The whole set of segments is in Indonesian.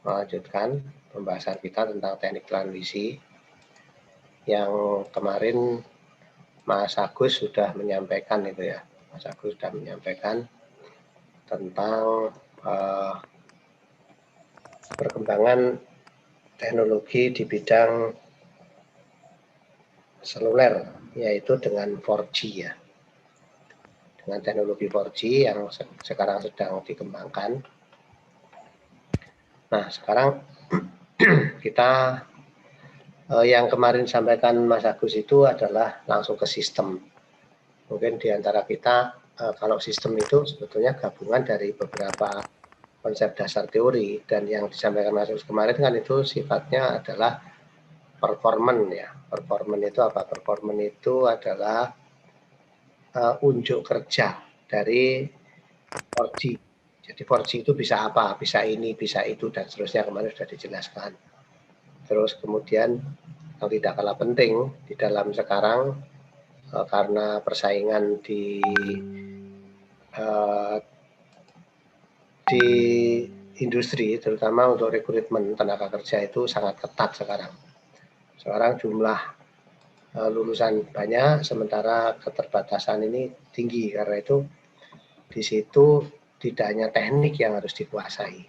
melanjutkan pembahasan kita tentang teknik transmisi yang kemarin Mas Agus sudah menyampaikan itu ya. Mas Agus sudah menyampaikan tentang perkembangan teknologi di bidang seluler, yaitu dengan 4G ya. Dengan teknologi 4G yang sekarang sedang dikembangkan. Nah, sekarang kita yang kemarin sampaikan Mas Agus itu adalah langsung ke sistem. Mungkin di antara kita, kalau sistem itu sebetulnya gabungan dari beberapa konsep dasar teori, dan yang disampaikan Mas Agus kemarin kan itu sifatnya adalah performance ya. Performance itu apa? Performance itu adalah unjuk kerja dari 4G. Jadi 4G itu bisa apa? Bisa ini, bisa itu, dan seterusnya kemarin sudah dijelaskan. Terus kemudian yang tidak kalah penting di dalam sekarang karena persaingan di industri, terutama untuk rekrutmen tenaga kerja itu sangat ketat sekarang. Sekarang jumlah lulusan banyak, sementara keterbatasan ini tinggi. Karena itu di situ tidak hanya teknik yang harus dikuasai.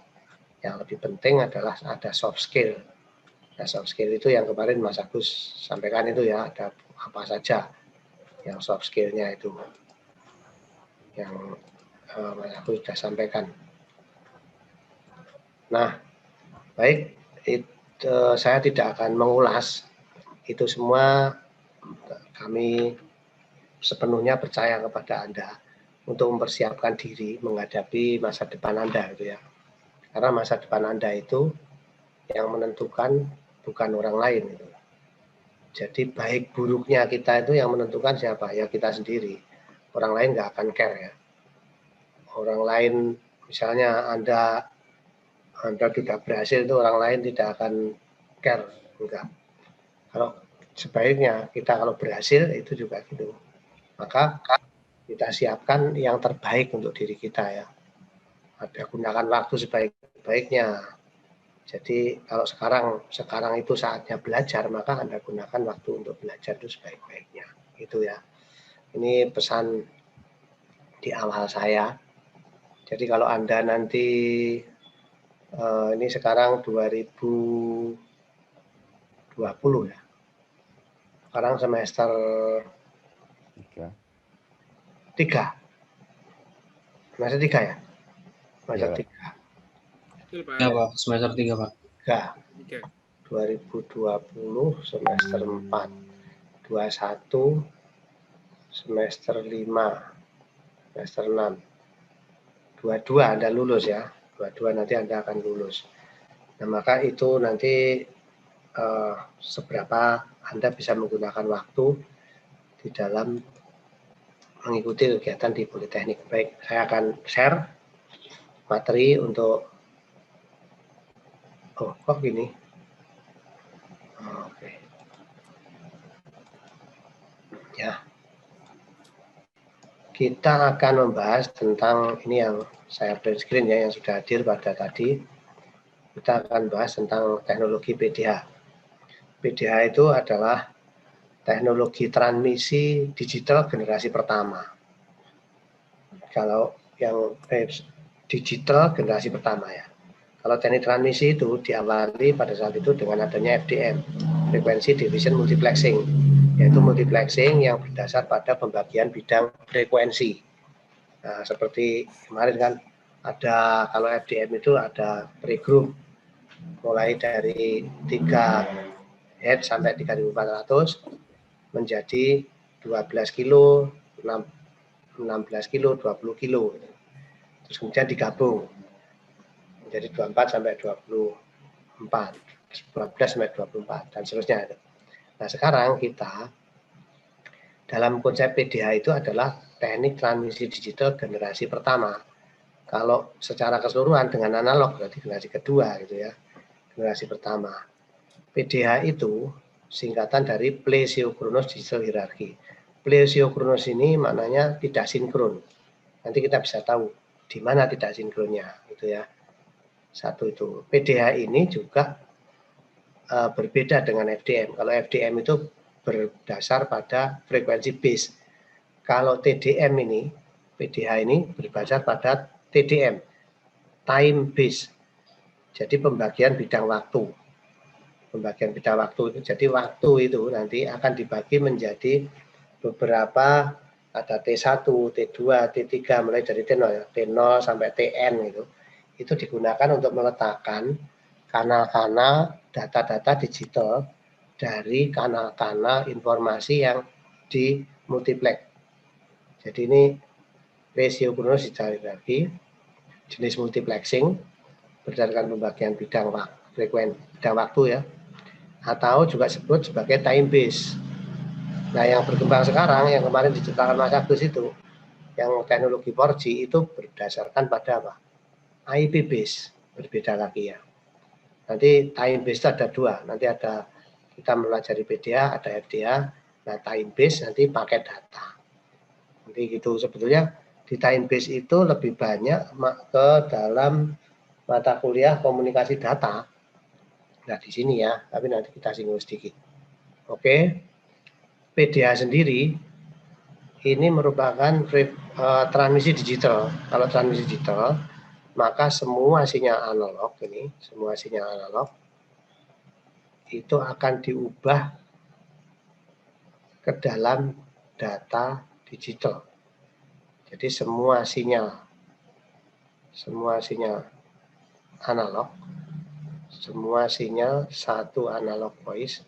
Yang lebih penting adalah ada soft skill. Nah, soft skill itu yang kemarin Mas Agus sampaikan itu ya, ada apa saja yang soft skill-nya itu. Yang Mas Agus sudah sampaikan. Nah, baik, saya tidak akan mengulas itu semua. Kami sepenuhnya percaya kepada Anda untuk mempersiapkan diri menghadapi masa depan Anda gitu ya. Karena masa depan Anda itu yang menentukan bukan orang lain gitu. Jadi baik buruknya kita itu yang menentukan siapa? Ya kita sendiri. Orang lain nggak akan care ya. Orang lain misalnya Anda tidak berhasil itu orang lain tidak akan care, enggak. Kalau sebaiknya kita kalau berhasil itu juga gitu. Maka kita siapkan yang terbaik untuk diri kita ya. Ada gunakan waktu sebaik-baiknya. Jadi kalau sekarang itu saatnya belajar, maka Anda gunakan waktu untuk belajar itu sebaik-baiknya. Itu ya. Ini pesan di awal saya. Jadi kalau Anda nanti ini sekarang 2020 ya. Sekarang semester 3. Semester 3 ya? Semester 3. Ya Pak, semester 3 Pak. 3. 2020 semester 4. 21 semester 5. Semester 6. 22 Anda lulus ya. 22 nanti Anda akan lulus. Nah, maka itu nanti seberapa Anda bisa menggunakan waktu di dalam mengikuti kegiatan di Politeknik. Baik, saya akan share materi untuk kok gini. Oke. Ya. Kita akan membahas tentang ini yang saya print screen ya, yang sudah hadir pada tadi. Kita akan bahas tentang teknologi PDH. PDH itu adalah teknologi transmisi digital generasi pertama. Kalau yang digital generasi pertama ya. Kalau teknik transmisi itu diawali pada saat itu dengan adanya FDM, Frequency Division Multiplexing, yaitu multiplexing yang berdasar pada pembagian bidang frekuensi. Nah, seperti kemarin kan ada, kalau FDM itu ada pre-group mulai dari 3 Hz sampai 3400 menjadi 12 kilo, 16 kilo, 20 kilo. Terus kemudian digabung menjadi 24 sampai 24, 12 sampai 24 dan seterusnya. Nah, sekarang kita dalam konsep PDH itu adalah teknik transmisi digital generasi pertama. Kalau secara keseluruhan dengan analog berarti generasi kedua gitu ya. Generasi pertama. PDH itu singkatan dari Plesiochronous Digital Hierarchy. Plesiochronous ini maknanya tidak sinkron. Nanti kita bisa tahu di mana tidak sinkronnya, gitu ya. Satu itu. PDH ini juga berbeda dengan FDM. Kalau FDM itu berdasar pada frekuensi base. Kalau TDM ini, PDH ini berdasar pada TDM, time base. Jadi pembagian bidang waktu. Pembagian bidang waktu itu. Jadi waktu itu nanti akan dibagi menjadi beberapa, ada T1, T2, T3, mulai dari T0, T0 sampai TN itu. Itu digunakan untuk meletakkan kanal-kanal data-data digital dari kanal-kanal informasi yang di multiplex. Jadi ini rasio kronos dicari lagi, jenis multiplexing berdasarkan pembagian bidang bidang waktu ya, atau juga disebut sebagai time base. Nah, yang berkembang sekarang, yang kemarin diciptakan Mas Agus itu, yang teknologi 4G itu berdasarkan pada apa? IP base, berbeda lagi ya. Nanti time base itu ada dua, nanti ada kita mempelajari PDA, ada FDA. Nah, time base nanti pakai data. Nanti gitu, sebetulnya di time base itu lebih banyak ke dalam mata kuliah komunikasi data. Nah, di sini ya, tapi nanti kita singgung sedikit. Oke, PDA sendiri ini merupakan transmisi digital. Kalau transmisi digital, maka semua sinyal analog ini, semua sinyal analog itu akan diubah ke dalam data digital. Jadi semua sinyal analog, semua sinyal satu analog voice,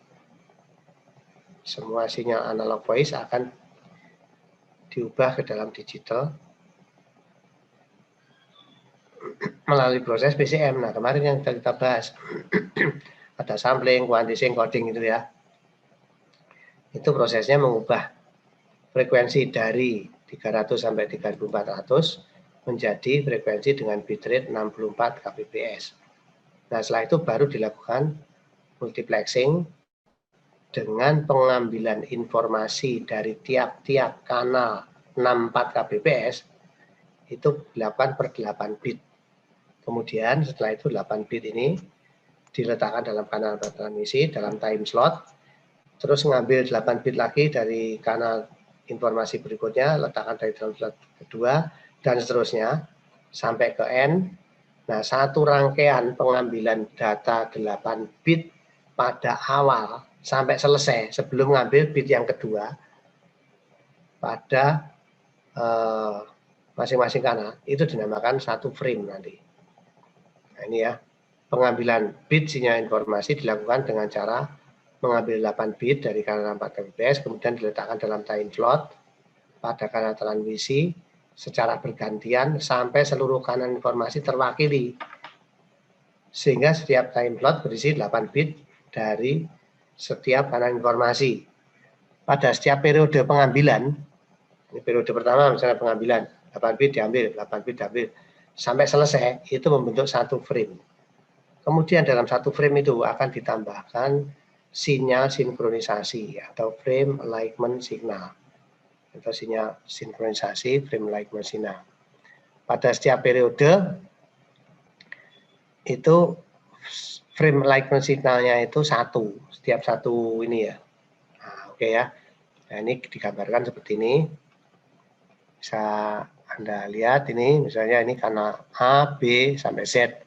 semua sinyal analog voice akan diubah ke dalam digital melalui proses PCM. Nah, kemarin yang kita bahas ada sampling, quantizing, coding itu ya. Itu prosesnya mengubah frekuensi dari 300 sampai 3400 menjadi frekuensi dengan bitrate 64 kbps. Nah, setelah itu baru dilakukan multiplexing dengan pengambilan informasi dari tiap-tiap kanal 64 kbps itu dilakukan per 8 bit. Kemudian setelah itu 8 bit ini diletakkan dalam kanal transmisi dalam time slot, terus ngambil 8 bit lagi dari kanal informasi berikutnya, letakkan dari time slot kedua, dan seterusnya sampai ke N. Nah, satu rangkaian pengambilan data 8 bit pada awal sampai selesai sebelum ngambil bit yang kedua pada masing-masing kanal itu dinamakan satu frame nanti. Nah, ini ya, pengambilan bit sinyal informasi dilakukan dengan cara mengambil 8 bit dari kanal 4 kbps, kemudian diletakkan dalam time slot pada kanal transmisi secara bergantian sampai seluruh kanal informasi terwakili. Sehingga setiap time slot berisi 8 bit dari setiap kanal informasi. Pada setiap periode pengambilan, ini periode pertama misalnya pengambilan, 8 bit diambil, 8 bit diambil, sampai selesai itu membentuk satu frame. Kemudian dalam satu frame itu akan ditambahkan sinyal sinkronisasi atau frame alignment signal. Atau sinyal sinkronisasi frame alignment signal. Pada setiap periode itu frame alignment signalnya itu satu, setiap satu ini ya. Nah, oke ya. Nah, ini digambarkan seperti ini. Bisa Anda lihat ini, misalnya ini kanal A, B, sampai Z.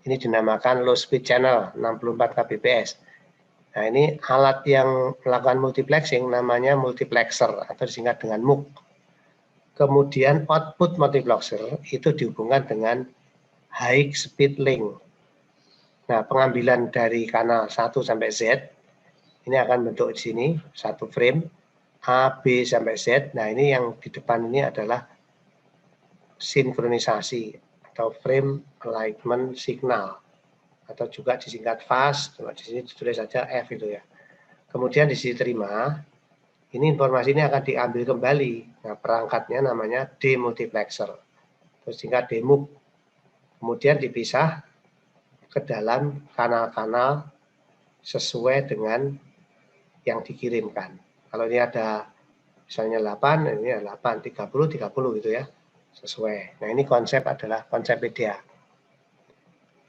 Ini dinamakan low speed channel 64 kbps. Nah, ini alat yang melakukan multiplexing namanya multiplexer atau disingkat dengan MUX. Kemudian output multiplexer itu dihubungkan dengan high speed link. Nah, pengambilan dari kanal 1 sampai Z ini akan bentuk di sini satu frame A, B sampai Z. Nah, ini yang di depan ini adalah sinkronisasi atau frame alignment signal atau juga disingkat fast, di sini ditulis saja F itu ya. Kemudian di sisi terima, ini informasi ini akan diambil kembali. Nah, perangkatnya namanya demultiplexer, terus singkat demuk. Kemudian dipisah ke dalam kanal-kanal sesuai dengan yang dikirimkan. Kalau ini ada misalnya 8, ini 8, 30, 30 gitu ya. sesuai. Nah, ini konsep adalah konsep PDA.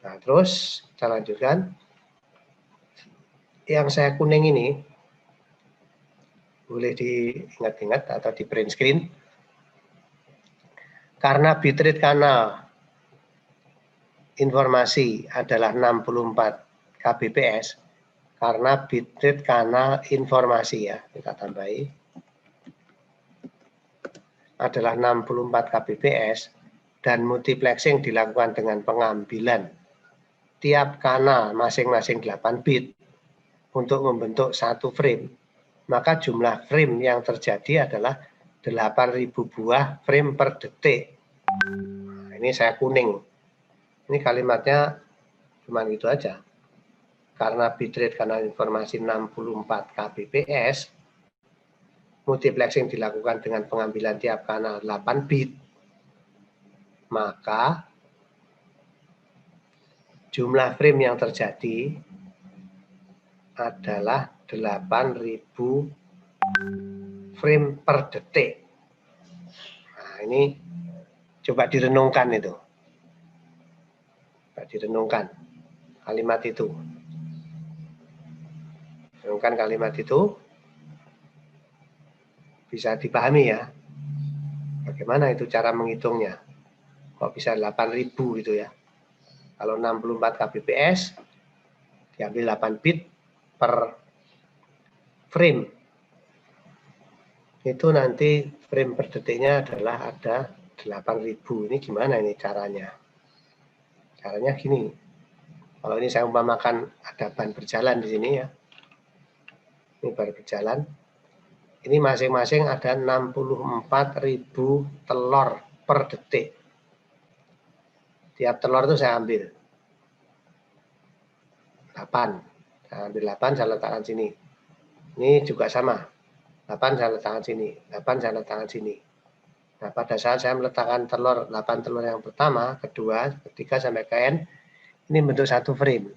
Nah, terus kita lanjutkan. Yang saya kuning ini boleh diingat-ingat atau di print screen. Karena bitrate kanal informasi adalah 64 kbps, karena bitrate kanal informasi ya, kita tambahi, adalah 64 kbps dan multiplexing dilakukan dengan pengambilan tiap kanal masing-masing 8 bit untuk membentuk satu frame, maka jumlah frame yang terjadi adalah 8.000 buah frame per detik. Nah, ini saya kuning. Ini kalimatnya cuma itu aja. Karena bitrate kanal informasi 64 kbps, multiplexing dilakukan dengan pengambilan tiap kanal 8 bit, maka jumlah frame yang terjadi adalah 8.000 frame per detik. Nah, ini coba direnungkan itu. Coba direnungkan kalimat itu. Renungkan kalimat itu. Bisa dipahami ya. Bagaimana itu cara menghitungnya? Kok bisa 8.000 itu ya. Kalau 64 kbps, diambil 8 bit per frame. Itu nanti frame per detiknya adalah ada 8.000. Ini gimana ini caranya? Caranya gini. Kalau ini saya umpamakan ada ban berjalan di sini ya. Ini ban berjalan. Ini masing-masing ada 64.000 telur per detik. Tiap telur itu saya ambil 8. Saya ambil 8, saya letakkan sini. Ini juga sama. 8 saya letakkan sini. 8 saya letakkan sini. Nah, pada saat saya meletakkan telur, 8 telur yang pertama, kedua, ketiga, sampai ke N, ini bentuk satu frame.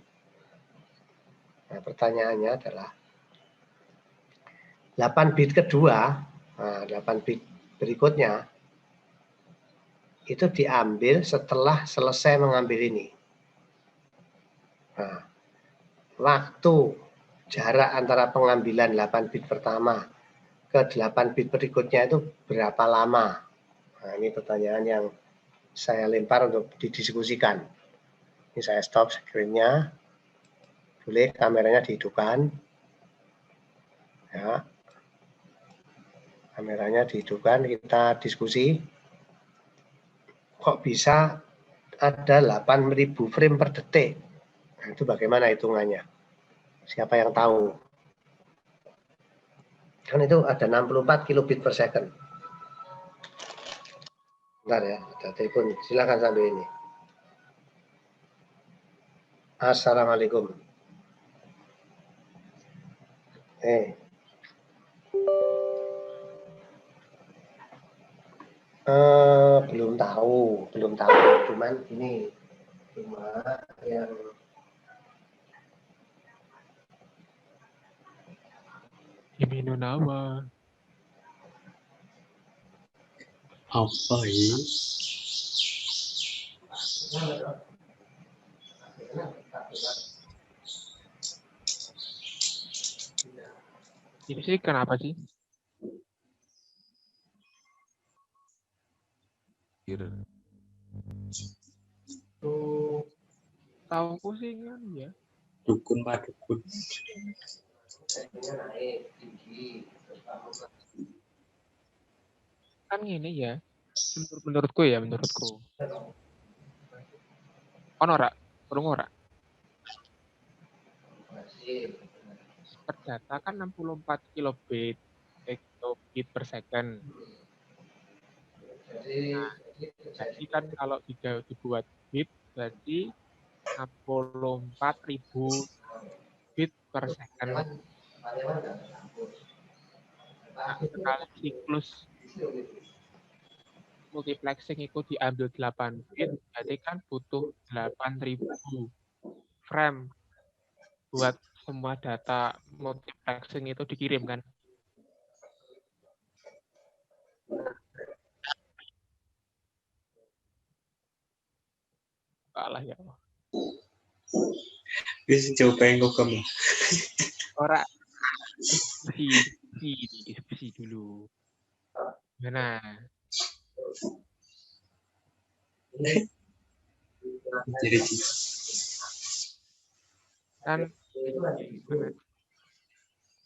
Nah, pertanyaannya adalah 8 bit kedua, nah, 8 bit berikutnya, itu diambil setelah selesai mengambil ini. Nah, waktu jarak antara pengambilan 8 bit pertama ke 8 bit berikutnya itu berapa lama? Nah, ini pertanyaan yang saya lempar untuk didiskusikan. Ini saya stop screen-nya. Boleh kameranya dihidupkan. Ya. Kameranya dihidupkan, kita diskusi. Kok bisa ada 8.000 frame per detik? Nah, itu bagaimana hitungannya? Siapa yang tahu? Kan itu ada 64 kilobit per second. Bentar ya, ada telepon. Silakan sambil ini. Assalamualaikum. Belum tahu. Cuman ini cuma yang Imino nama. Apa ini? Ini sih kenapa sih? Tahu sih kan ya. Dukun Pak Dukun. Kan ini ya. Menurutku. Ono ora? Kurang ora? Terdata kan 64 kilobit per second. Nah, jadi kan kalau dibuat bit, berarti 64.000 bit per second. Nah, sekali siklus multiplexing itu diambil 8 bit, berarti kan butuh 8.000 frame buat semua data multiplexing itu dikirim kan. Kalah ya. Wis coba yang kamu. Ora diskusi dulu. Mana? Jadi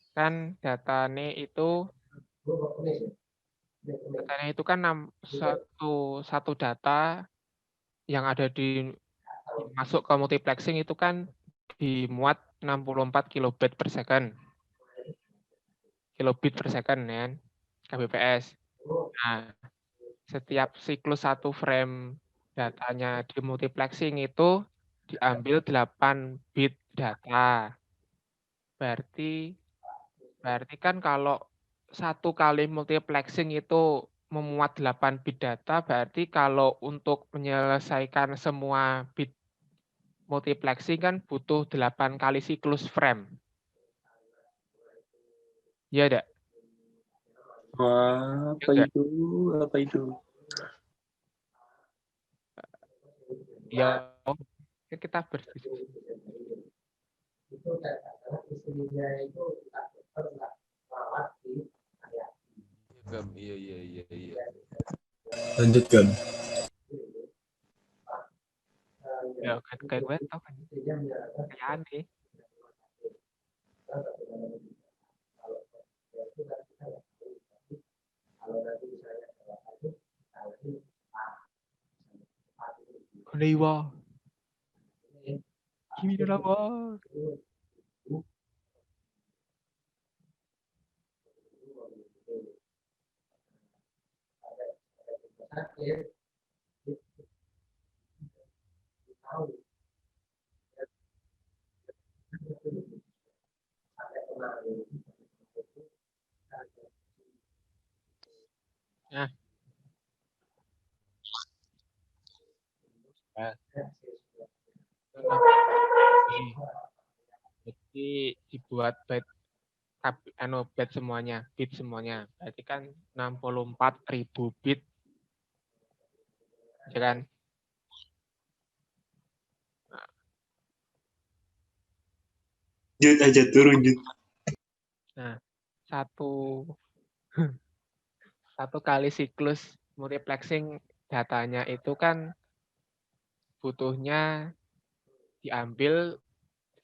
kan datanya itu kan satu data yang ada masuk ke multiplexing itu kan dimuat 64 kilobit per second. Kilobit per second ya, kbps. Nah, setiap siklus satu frame datanya di multiplexing itu diambil 8 bit data. Berarti kan kalau satu kali multiplexing itu memuat 8 bit data, berarti kalau untuk menyelesaikan semua bit multiplexing kan butuh 8 kali siklus frame. Iya enggak? Wah, apa Enggak. itu? Apa itu? Ya, kita berdiskusi. Iya. Lanjutkan. Ya, kayak gue tau kan. Kayak aneh. Konniwa. Kimi no nawa. Nah. Jadi dibuat bit semuanya, bit semuanya. Berarti kan 64.000 bit. Ya kan? Jut aja turun Jut. Nah, satu kali siklus multiplexing datanya itu kan butuhnya diambil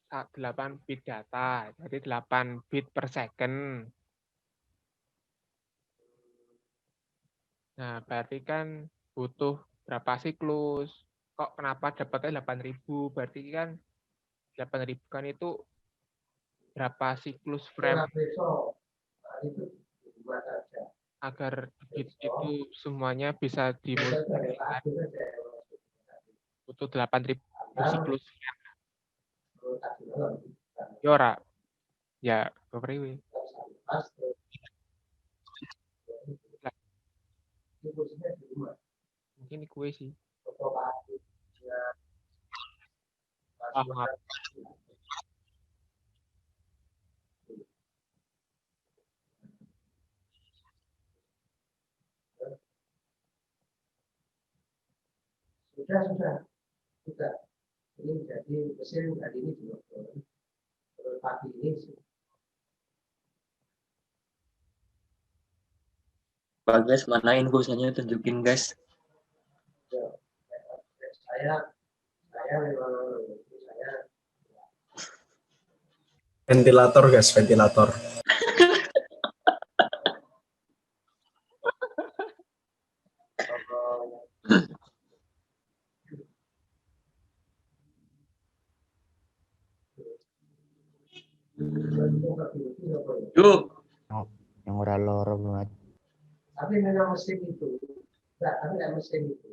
8 bit data, jadi 8 bit per second. Nah, berarti kan butuh berapa siklus? Kok kenapa dapatnya 8.000? Berarti kan 8.000 kan itu berapa siklus frame agar bit itu semuanya bisa dimultiplexing. Butuh 8.000 siklus frame. Yora. Ya, kepriwe. Mungkin kue sih. Maaf. Sudah. Ini jadi mesin hari ini juga pagi ini. Pak guys, mana infonya tunjukin guys. Saya Ventilator guys, ventilator. Yuk. Yang ora loro banget. Tapi memang mesin itu, tapi mesin itu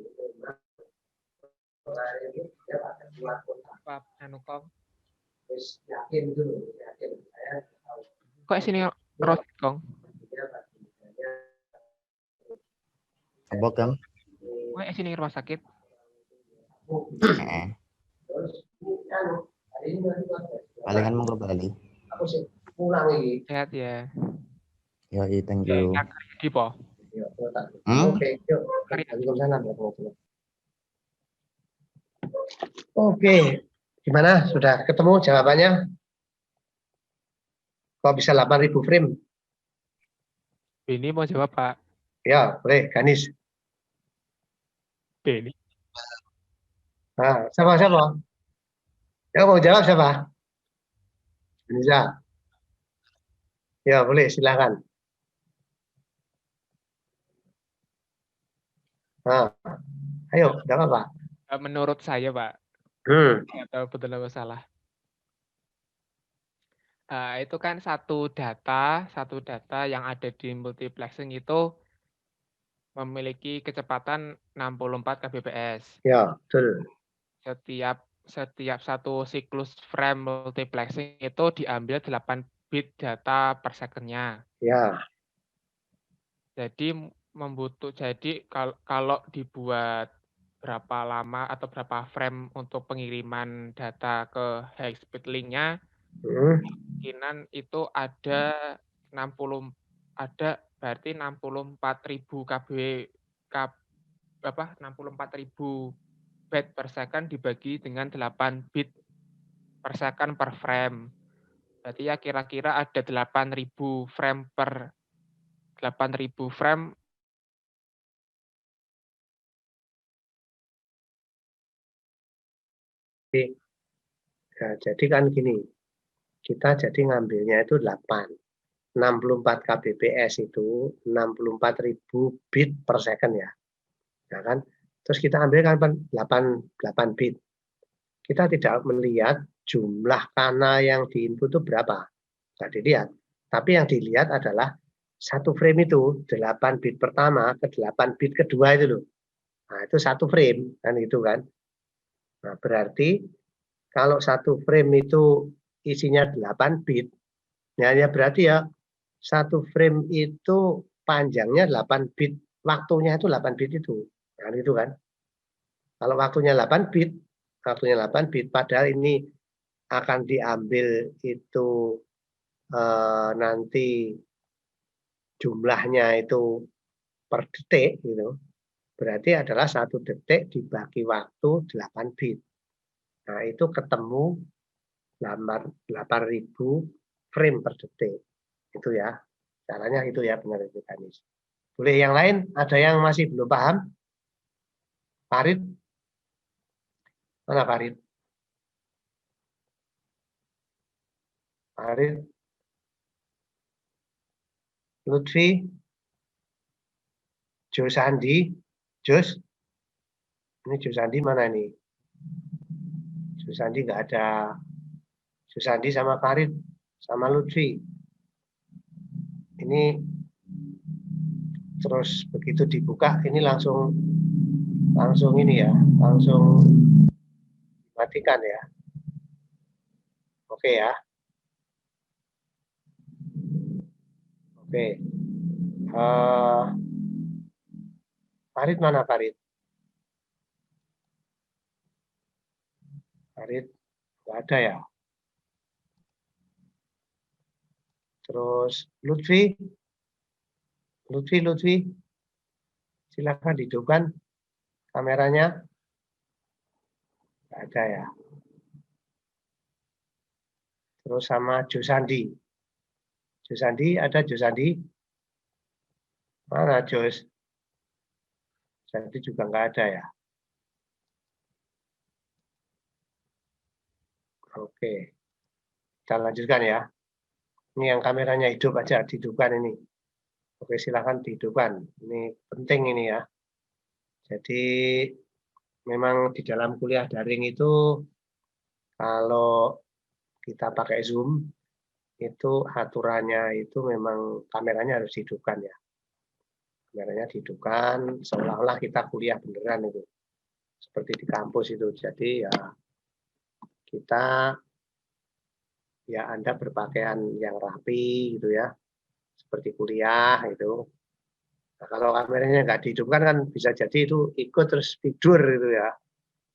dia pakai buat kotak. Apa anu kok? Terus yakin saya tahu. Kok sini rosit kong? Apa Kang? Kok sini rumah sakit? Palingan mau ke Bali. Aku sih pulang lagi. Sehat ya. Yoi, thank you. Di po. Oke, yuk. Kita sana. Oke, gimana? Sudah ketemu jawabannya? Kok bisa 8.000 frame? Ini mau jawab Pak. Ya, boleh, Ganis. Beni. Nah, siapa? Yang mau jawab siapa? Bisa. Ya, boleh, silakan. Nah, ayo, tidak apa-apa. Menurut saya Pak, Hmm, nggak tahu betul atau salah. Itu kan satu data yang ada di multiplexing itu memiliki kecepatan 64 kbps. ya, betul. Setiap satu siklus frame multiplexing itu diambil 8 bit data per second-nya. Ya, Jadi kalau dibuat berapa lama atau berapa frame untuk pengiriman data ke high speed link-nya, kemungkinan itu ada 64.000 byte per second dibagi dengan 8 bit per second per frame. Berarti ya kira-kira ada 8.000 frame per 8.000 frame. ya, jadi kan gini, kita jadi ngambilnya itu 8. 64 kbps itu 64.000 bit per second ya. Ya kan? Terus kita ambil kan 8 bit. Kita tidak melihat jumlah kana yang diinput itu berapa. Tidak dilihat. Tapi yang dilihat adalah satu frame itu 8 bit pertama ke 8 bit kedua itu loh. Nah, itu satu frame kan itu kan. Nah, berarti kalau satu frame itu isinya 8 bit, ya berarti ya satu frame itu panjangnya 8 bit, waktunya itu 8 bit itu. Nah, itu kan. Kalau waktunya 8 bit, padahal ini akan diambil itu nanti jumlahnya itu per detik gitu. Berarti adalah 1 detik dibagi waktu 8 bit. Nah, itu ketemu 8.000 frame per detik. Itu ya. Caranya itu ya, benar itu Ganis. Boleh yang lain? Ada yang masih belum paham? Farid? Mana Farid? Farid? Lutfi? Jos Andi? Jos? Ini Jos Andi mana nih? Jos Andi nggak ada. Jos Andi sama Farid? Sama Lutfi? Ini terus begitu dibuka, ini langsung ini ya, langsung matikan ya. Oke ya. Oke. Farid mana Farid? Farid nggak ada ya. Terus Lutfi, silakan dihidupkan kameranya. Nggak ada ya. Terus sama Josandi. Josandi, ada Josandi? Mana Jos? Josandi juga nggak ada ya. Oke. Kita lanjutkan ya. Ini yang kameranya hidup aja, dihidupkan ini. Oke, silakan dihidupkan. Ini penting ini ya. Jadi memang di dalam kuliah daring itu kalau kita pakai Zoom itu aturannya itu memang kameranya harus dihidupkan ya. Kameranya dihidupkan seolah-olah kita kuliah beneran itu. Seperti di kampus itu. Jadi ya kita ya Anda berpakaian yang rapi gitu ya. Seperti kuliah itu. Nah, kalau kameranya nggak dihidupkan kan bisa jadi itu ikut terus tidur gitu ya.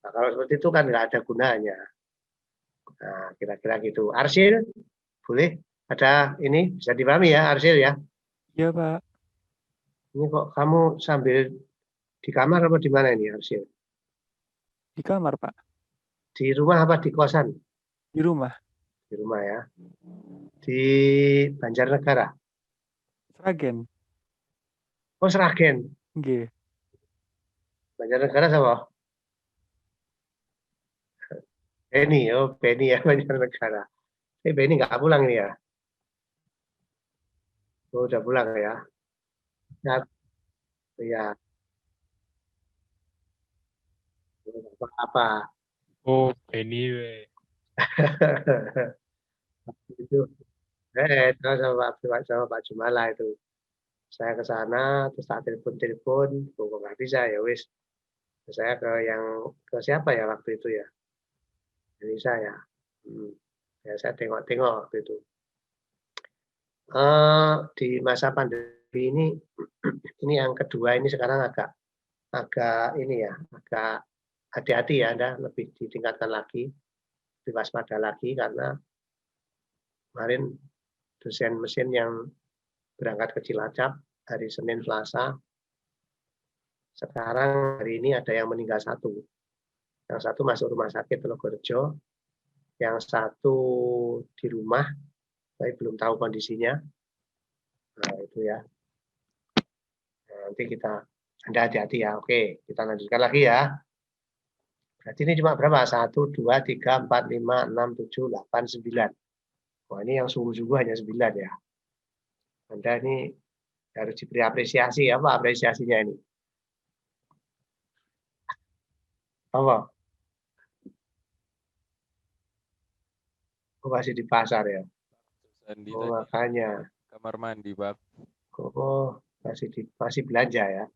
Nah, kalau seperti itu kan nggak ada gunanya. Nah, kira-kira gitu. Arsil, boleh? Ada ini bisa dipahami ya, Arsil ya? Iya, Pak. Ini kok kamu sambil di kamar apa di mana ini, Arsil? Di kamar, Pak. Di rumah apa di kosan? Di rumah. Di rumah ya. Di Banjarnegara. Sragen. Oh, Sragen. Nggih. Banjarnegara sama? Beni, oh Beni ya Banjarnegara. Beni nggak pulang nih ya? Oh, udah pulang ya? Ya, ya. Apa? Oh, anyway. Itu, itu sama Pak Jumala itu. Saya ke sana, terus tak telepon, kok nggak bisa ya wis. Saya ke siapa ya waktu itu ya? Indonesia ya. Ya saya tengok-tengok waktu itu. Di masa pandemi ini yang kedua ini sekarang agak ini ya, agak hati-hati ya Anda, lebih ditingkatkan lagi, lebih waspada lagi karena kemarin dosen mesin yang berangkat ke Cilacap hari Senin Selasa, sekarang hari ini ada yang meninggal satu. Yang satu masuk rumah sakit Telogorejo, yang satu di rumah, tapi belum tahu kondisinya. Nah itu ya. Nah, nanti Anda hati-hati ya. Oke, kita lanjutkan lagi ya. Berarti ini cuma berapa? 1, 2, 3, 4, 5, 6, 7, 8, 9. Wah ini yang sungguh-sungguh hanya 9 ya. Anda ini harus diberi apresiasi. Apa apresiasinya ini? Apa? Oh, masih di pasar ya? Sandi Oh, tadi makanya. kamar mandi, Pak. Oh, masih belanja ya?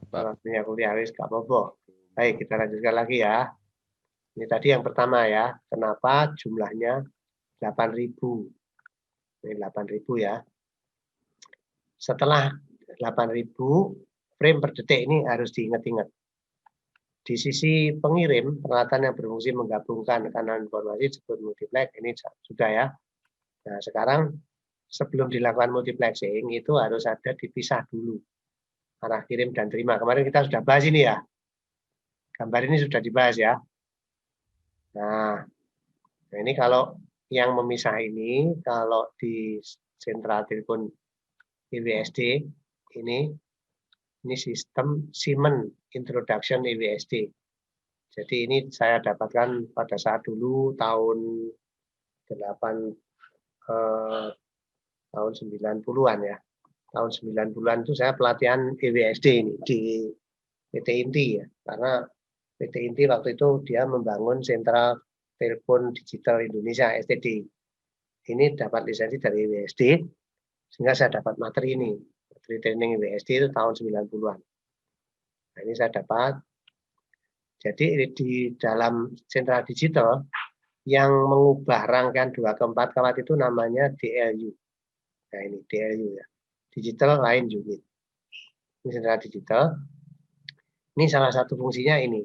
Waktunya kuliah, wis gak apa-apa. Baik, kita lanjutkan lagi ya. Ini tadi yang pertama ya. Kenapa jumlahnya 8.000? Ini 8.000 ya. Setelah 8.000 frame per detik ini harus diingat-ingat. Di sisi pengirim, peralatan yang berfungsi menggabungkan kanal informasi disebut multiplex, ini sudah ya. Nah, sekarang sebelum dilakukan multiplexing itu harus ada dipisah dulu arah kirim dan terima. Kemarin kita sudah bahas ini ya. Gambar ini sudah dibahas ya. Nah ini kalau yang memisah ini, kalau di sentral telepon IWSD ini sistem Siemens Introduction IWSD. Jadi ini saya dapatkan pada saat dulu tahun 90-an ya. Tahun 90-an itu saya pelatihan IWSD ini di PT Inti ya. Karena PT Inti waktu itu dia membangun sentral telepon digital Indonesia STD. Ini dapat lisensi dari IWSD sehingga saya dapat materi ini. Materi training IWSD itu tahun 90-an. Nah, ini saya dapat. Jadi di dalam sentral digital yang mengubah rangkaian 2 ke 4 kawat itu namanya DLU. Nah ini DLU ya. Digital Line Unit. Ini sentral digital. Ini salah satu fungsinya ini.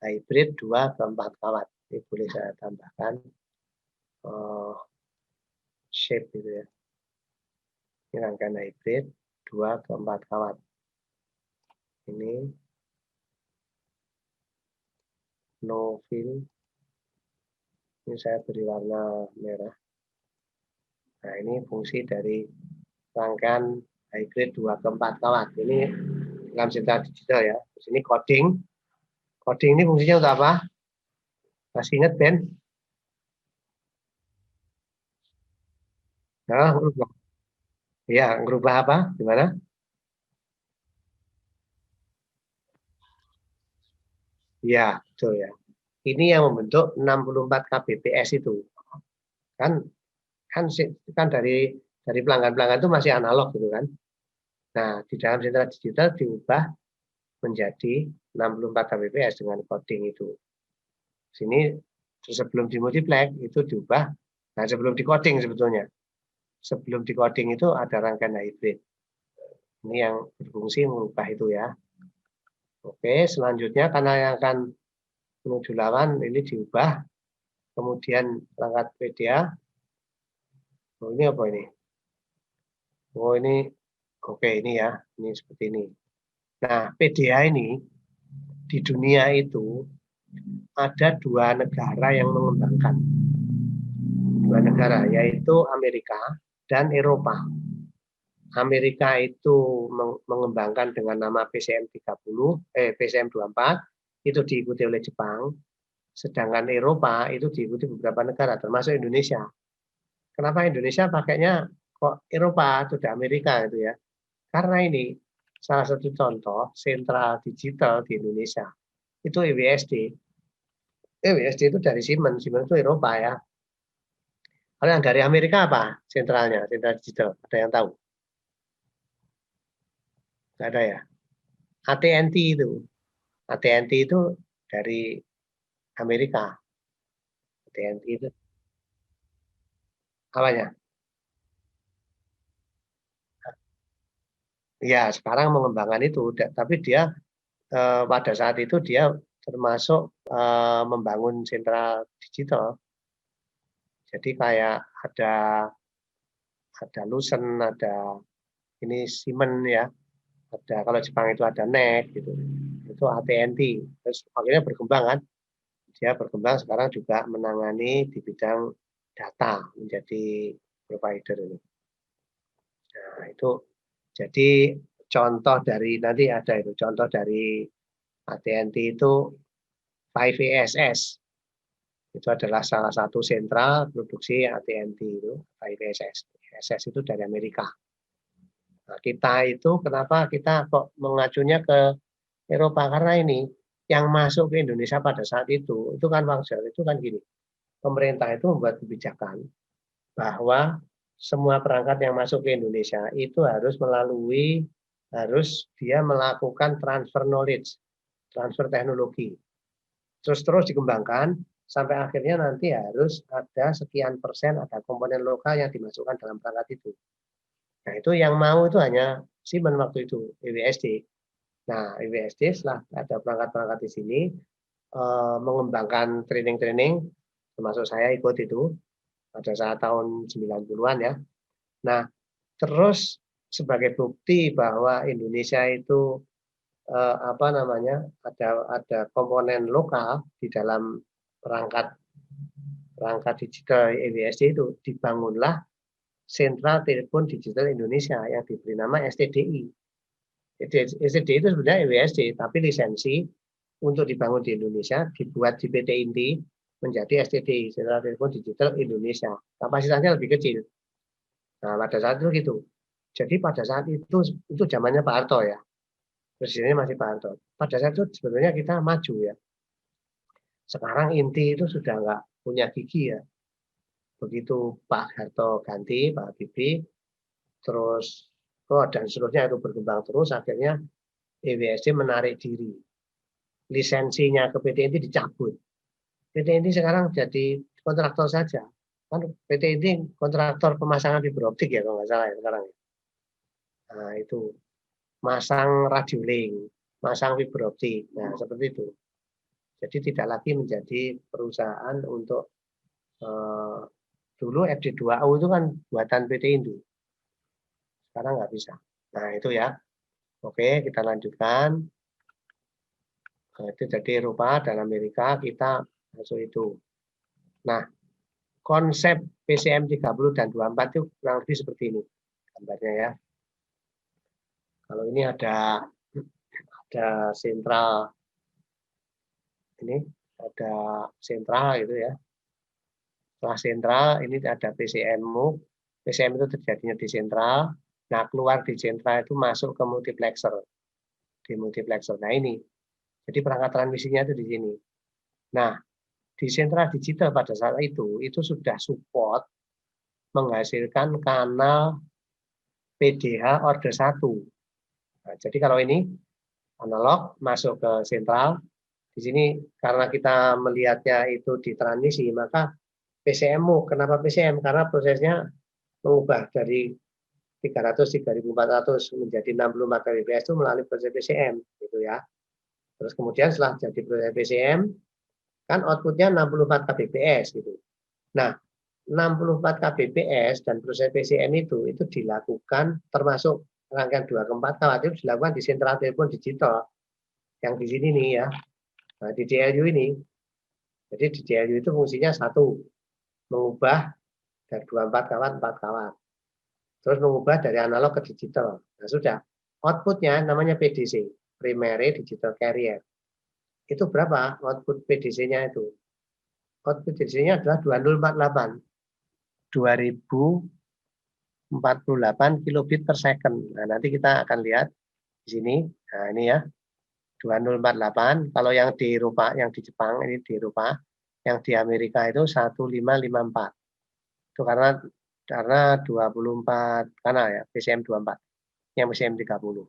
Hybrid 2 ke 4 kawat. Ini boleh saya tambahkan shape gitu ya. Ini rangkaian hybrid 2 ke 4 kawat. Ini no fill. Ini saya beri warna merah. Nah ini fungsi dari rangkaian hybrid 2 ke 4 kawat. Ini dalam sentral digital ya. Di sini coding. Coding ini fungsinya untuk apa? Masih ingat Ben? Nah, ya, ngerubah apa? Gimana? Ya, betul ya. Ini yang membentuk 64 kbps itu. Kan dari pelanggan-pelanggan itu masih analog gitu kan. Nah, di dalam sentral digital diubah menjadi 64 kbps dengan coding itu. Sini sebelum dimultiplex itu diubah. Nah, sebelum decoding sebetulnya. Sebelum decoding itu ada rangkaian hybrid. Ini yang berfungsi mengubah itu ya. Oke, selanjutnya karena yang akan menuju lawan ini diubah. Kemudian perangkat PDA. Oh, ini apa ini? Oh, ini oke ini ya. Ini seperti ini. Nah, PDA ini di dunia itu ada dua negara yang mengembangkan. Dua negara, yaitu Amerika dan Eropa. Amerika itu mengembangkan dengan nama PCM 24, itu diikuti oleh Jepang. Sedangkan Eropa itu diikuti beberapa negara, termasuk Indonesia. Kenapa Indonesia pakainya kok Eropa, tidak Amerika itu ya? Karena ini salah satu contoh sentral digital di Indonesia. Itu EWSD. EWSD itu dari Siemens. Siemens itu Eropa ya. Kalau yang dari Amerika apa sentralnya, sentral digital? Ada yang tahu? Nggak ada ya? AT&T itu. AT&T itu dari Amerika. AT&T itu apanya? Ya, sekarang mengembangkan itu, tapi dia pada saat itu dia termasuk membangun sentral digital. Jadi kayak ada Lucent, ada ini Siemens ya, ada kalau Jepang itu ada NEC gitu, itu AT&T. Terus akhirnya berkembang kan, dia berkembang sekarang juga menangani di bidang data menjadi provider ini. Nah itu jadi contoh dari nanti ada itu contoh dari AT&T itu 5ESS. Itu adalah salah satu sentral produksi AT&T itu 5ESS. ESS itu dari Amerika. Nah, kita itu kenapa kita kok mengacunya ke Eropa, karena ini yang masuk ke Indonesia pada saat itu kan wajar, itu kan gini. Pemerintah itu membuat kebijakan bahwa semua perangkat yang masuk ke Indonesia itu harus dia melakukan transfer knowledge, transfer teknologi. Terus dikembangkan sampai akhirnya nanti harus ada sekian persen ada komponen lokal yang dimasukkan dalam perangkat itu. Nah itu yang mau itu hanya Siemens waktu itu, EWSD. Nah EWSD setelah ada perangkat-perangkat di sini mengembangkan training-training, termasuk saya ikut itu pada saat tahun 90-an ya. Nah terus sebagai bukti bahwa Indonesia itu ada komponen lokal di dalam perangkat digital EWSD itu, dibangunlah Sentral Telepon Digital Indonesia yang diberi nama STDI. STDI itu sebenarnya EWSD, tapi lisensi untuk dibangun di Indonesia dibuat di PT Inti menjadi STDI, Sentral Telepon Digital Indonesia. Kapasitasnya lebih kecil. Nah, pada saat itu gitu. Jadi pada saat itu zamannya Pak Harto ya. Presidennya masih Pak Harto. Pada saat itu sebenarnya kita maju ya. Sekarang Inti itu sudah nggak punya gigi ya. Begitu Pak Harto ganti, Pak Habibie, terus dan seterusnya itu berkembang terus, akhirnya EWSD menarik diri. Lisensinya ke PT Inti dicabut. PT Inti sekarang jadi kontraktor saja. Kan PT Inti kontraktor pemasangan fiberoptik ya kalau nggak salah ya sekarang. Nah itu. Masang radio link, masang fiberoptik. Nah, seperti itu. Jadi tidak lagi menjadi perusahaan untuk dulu FD2U itu kan buatan PT Indu. Sekarang nggak bisa. Nah, itu ya. Oke, kita lanjutkan. Nah, itu jadi Eropa dan Amerika kita masuk itu. Nah, konsep PCM 30 dan 24 itu kurang lebih seperti ini gambarnya ya. Kalau ini ada sentral, ini ada sentral gitu ya. Setelah sentral ini ada PCM-mu. PCM itu terjadinya di sentral. Nah keluar di sentral itu masuk ke multiplexer. Di multiplexer. Nah ini. Jadi perangkat transmisinya itu di sini. Nah di sentral digital pada saat itu sudah support menghasilkan kanal PDH order 1. Nah, jadi kalau ini analog masuk ke sentral, di sini karena kita melihatnya itu di transmisi, maka PCM-mu, kenapa PCM? Karena prosesnya mengubah dari 300 3400 menjadi 64 kbps itu melalui proses PCM, gitu ya. Terus kemudian setelah jadi proses PCM, kan outputnya 64 kbps gitu. Nah, 64 kbps dan proses PCM itu dilakukan termasuk rangkaian 2 ke 4 kW itu dilakukan di sentral telepon digital yang di sini nih ya. Nah, di DLU ini, jadi di DLU itu fungsinya satu, mengubah dari 24 kawat 4 kawat. Terus mengubah dari analog ke digital. Nah, sudah. Outputnya namanya PDC, Primary Digital Carrier. Itu berapa output PDC-nya itu? Output PDC-nya adalah 2048. 2048 kilobit per second. Nah, nanti kita akan lihat di sini. Nah, ini ya. 2048. Kalau yang di Eropa, yang di Jepang, ini di Eropa. Yang di Amerika itu 1554. Itu karena 24 kanal ya, PCM 24. Yang PCM 30.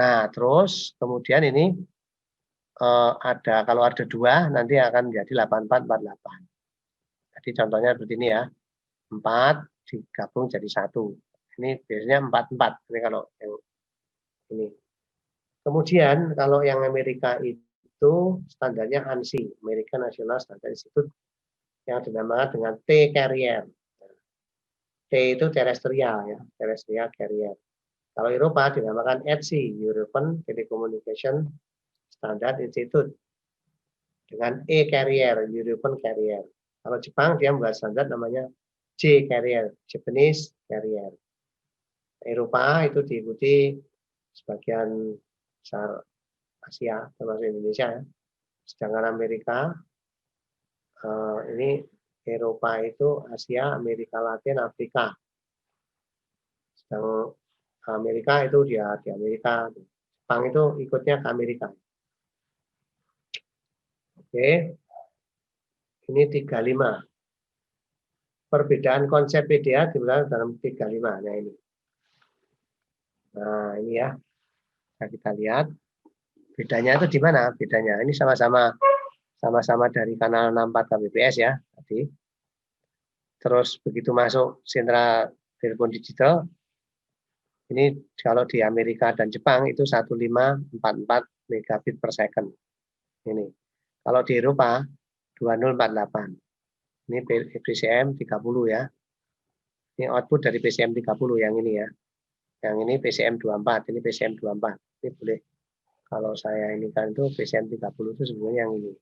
Nah, terus kemudian ini kalau ada 2 nanti akan menjadi 8448. Jadi contohnya seperti ini ya. 4 digabung jadi 1. Ini biasanya 44. Ini kalau yang ini. Kemudian kalau yang Amerika itu standarnya ANSI, American National Standard Institute, yang dinamakan dengan T-carrier. T itu terestrial ya, terestrial carrier. Kalau Eropa dinamakan ETSI, European Telecommunication Standard Institute. Dengan E-carrier, European carrier. Kalau Jepang dia membuat standar namanya J-carrier, Japanese carrier. Eropa itu diikuti sebagian besar Asia, termasuk Indonesia. Sedangkan Amerika, ini Eropa itu Asia, Amerika Latin, Afrika. Sedang Amerika itu dia di Amerika. Jepang itu ikutnya ke Amerika. Oke. Ini 35. Perbedaan konsep PDA dimulai dalam 35. Nah ini. Nah ini ya. Nah, kita lihat. Bedanya itu di mana? Bedanya ini sama-sama dari kanal 64 kbps ya tadi. Terus begitu masuk sentra telepon digital, ini kalau di Amerika dan Jepang itu 1544 megabit per second. Ini. Kalau di Eropa 2048. Ini PCM 30 ya. Ini output dari PCM 30 yang ini ya. Yang ini PCM 24, ini PCM 24. Ini boleh. Kalau saya ini kan itu PCM 30 itu sebenarnya yang ini.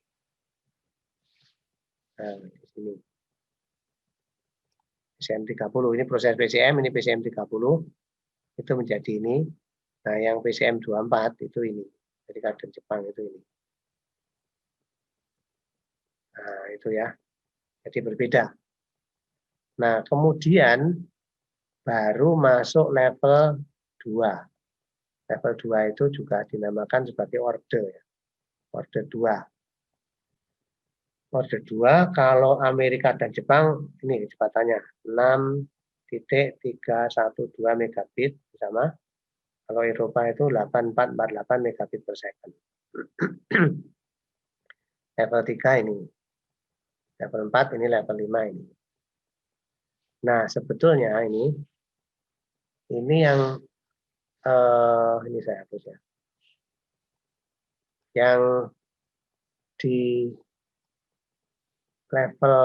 Nah, di sini. PCM 30, ini proses PCM, ini PCM 30. Itu menjadi ini. Nah, yang PCM 24 itu ini. Jadi kader Jepang itu ini. Nah, itu ya. Jadi berbeda. Nah, kemudian baru masuk level 2. Level 2 itu juga dinamakan sebagai order. Ya. Order 2. Order 2 kalau Amerika dan Jepang ini kecepatannya 6.312 megabit sama. Kalau Eropa itu 8448 megabit per second. Level 3 ini. Level 4 ini level 5 ini. Nah, sebetulnya ini yang ini saya hapus ya. Yang di level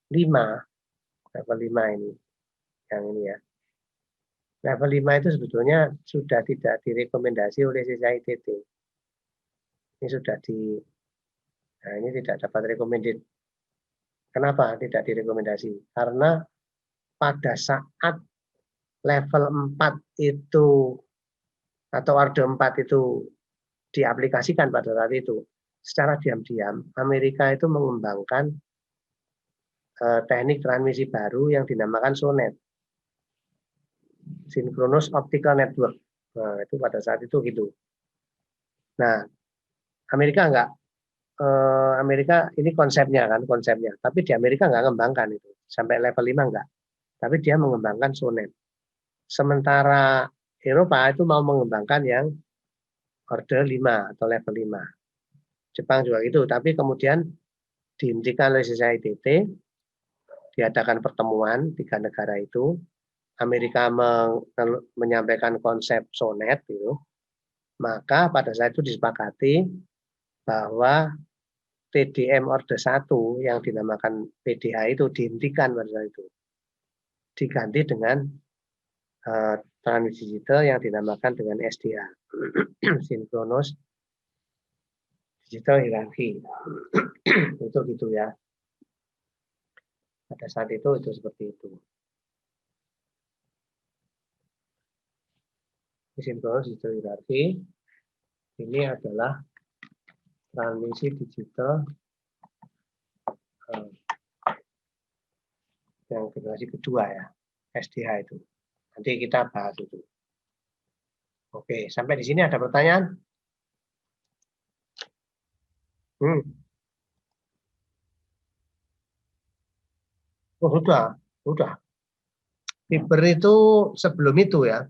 5 ini. Yang ini ya. Level 5 itu sebetulnya sudah tidak direkomendasi oleh CCITT. Ini sudah nah ini tidak dapat recommended. Kenapa tidak direkomendasi? Karena pada saat level 4 itu atau order 4 itu diaplikasikan pada saat itu, secara diam-diam Amerika itu mengembangkan teknik transmisi baru yang dinamakan SONET, Synchronous Optical Network. Nah, itu pada saat itu gitu. Nah, Amerika enggak. Amerika ini konsepnya. Tapi di Amerika enggak mengembangkan itu. Sampai level 5 enggak. Tapi dia mengembangkan SONET. Sementara Eropa itu mau mengembangkan yang order 5 atau level 5. Jepang juga itu. Tapi kemudian dihentikan oleh CCITT, diadakan pertemuan 3 negara itu. Amerika menyampaikan konsep SONET itu. Maka pada saat itu disepakati bahwa TDM order 1 yang dinamakan PDH itu dihentikan pada saat itu. Diganti dengan transmisi digital yang dinamakan dengan SDA. Synchronous digital hierarchy. Itu gitu ya. Pada saat itu seperti itu. Sinkronus digital hierarchy ini adalah transmisi digital yang generasi kedua ya, SDH itu. Nanti kita bahas itu. Oke, sampai di sini ada pertanyaan? Oh, sudah. Fiber itu sebelum itu ya.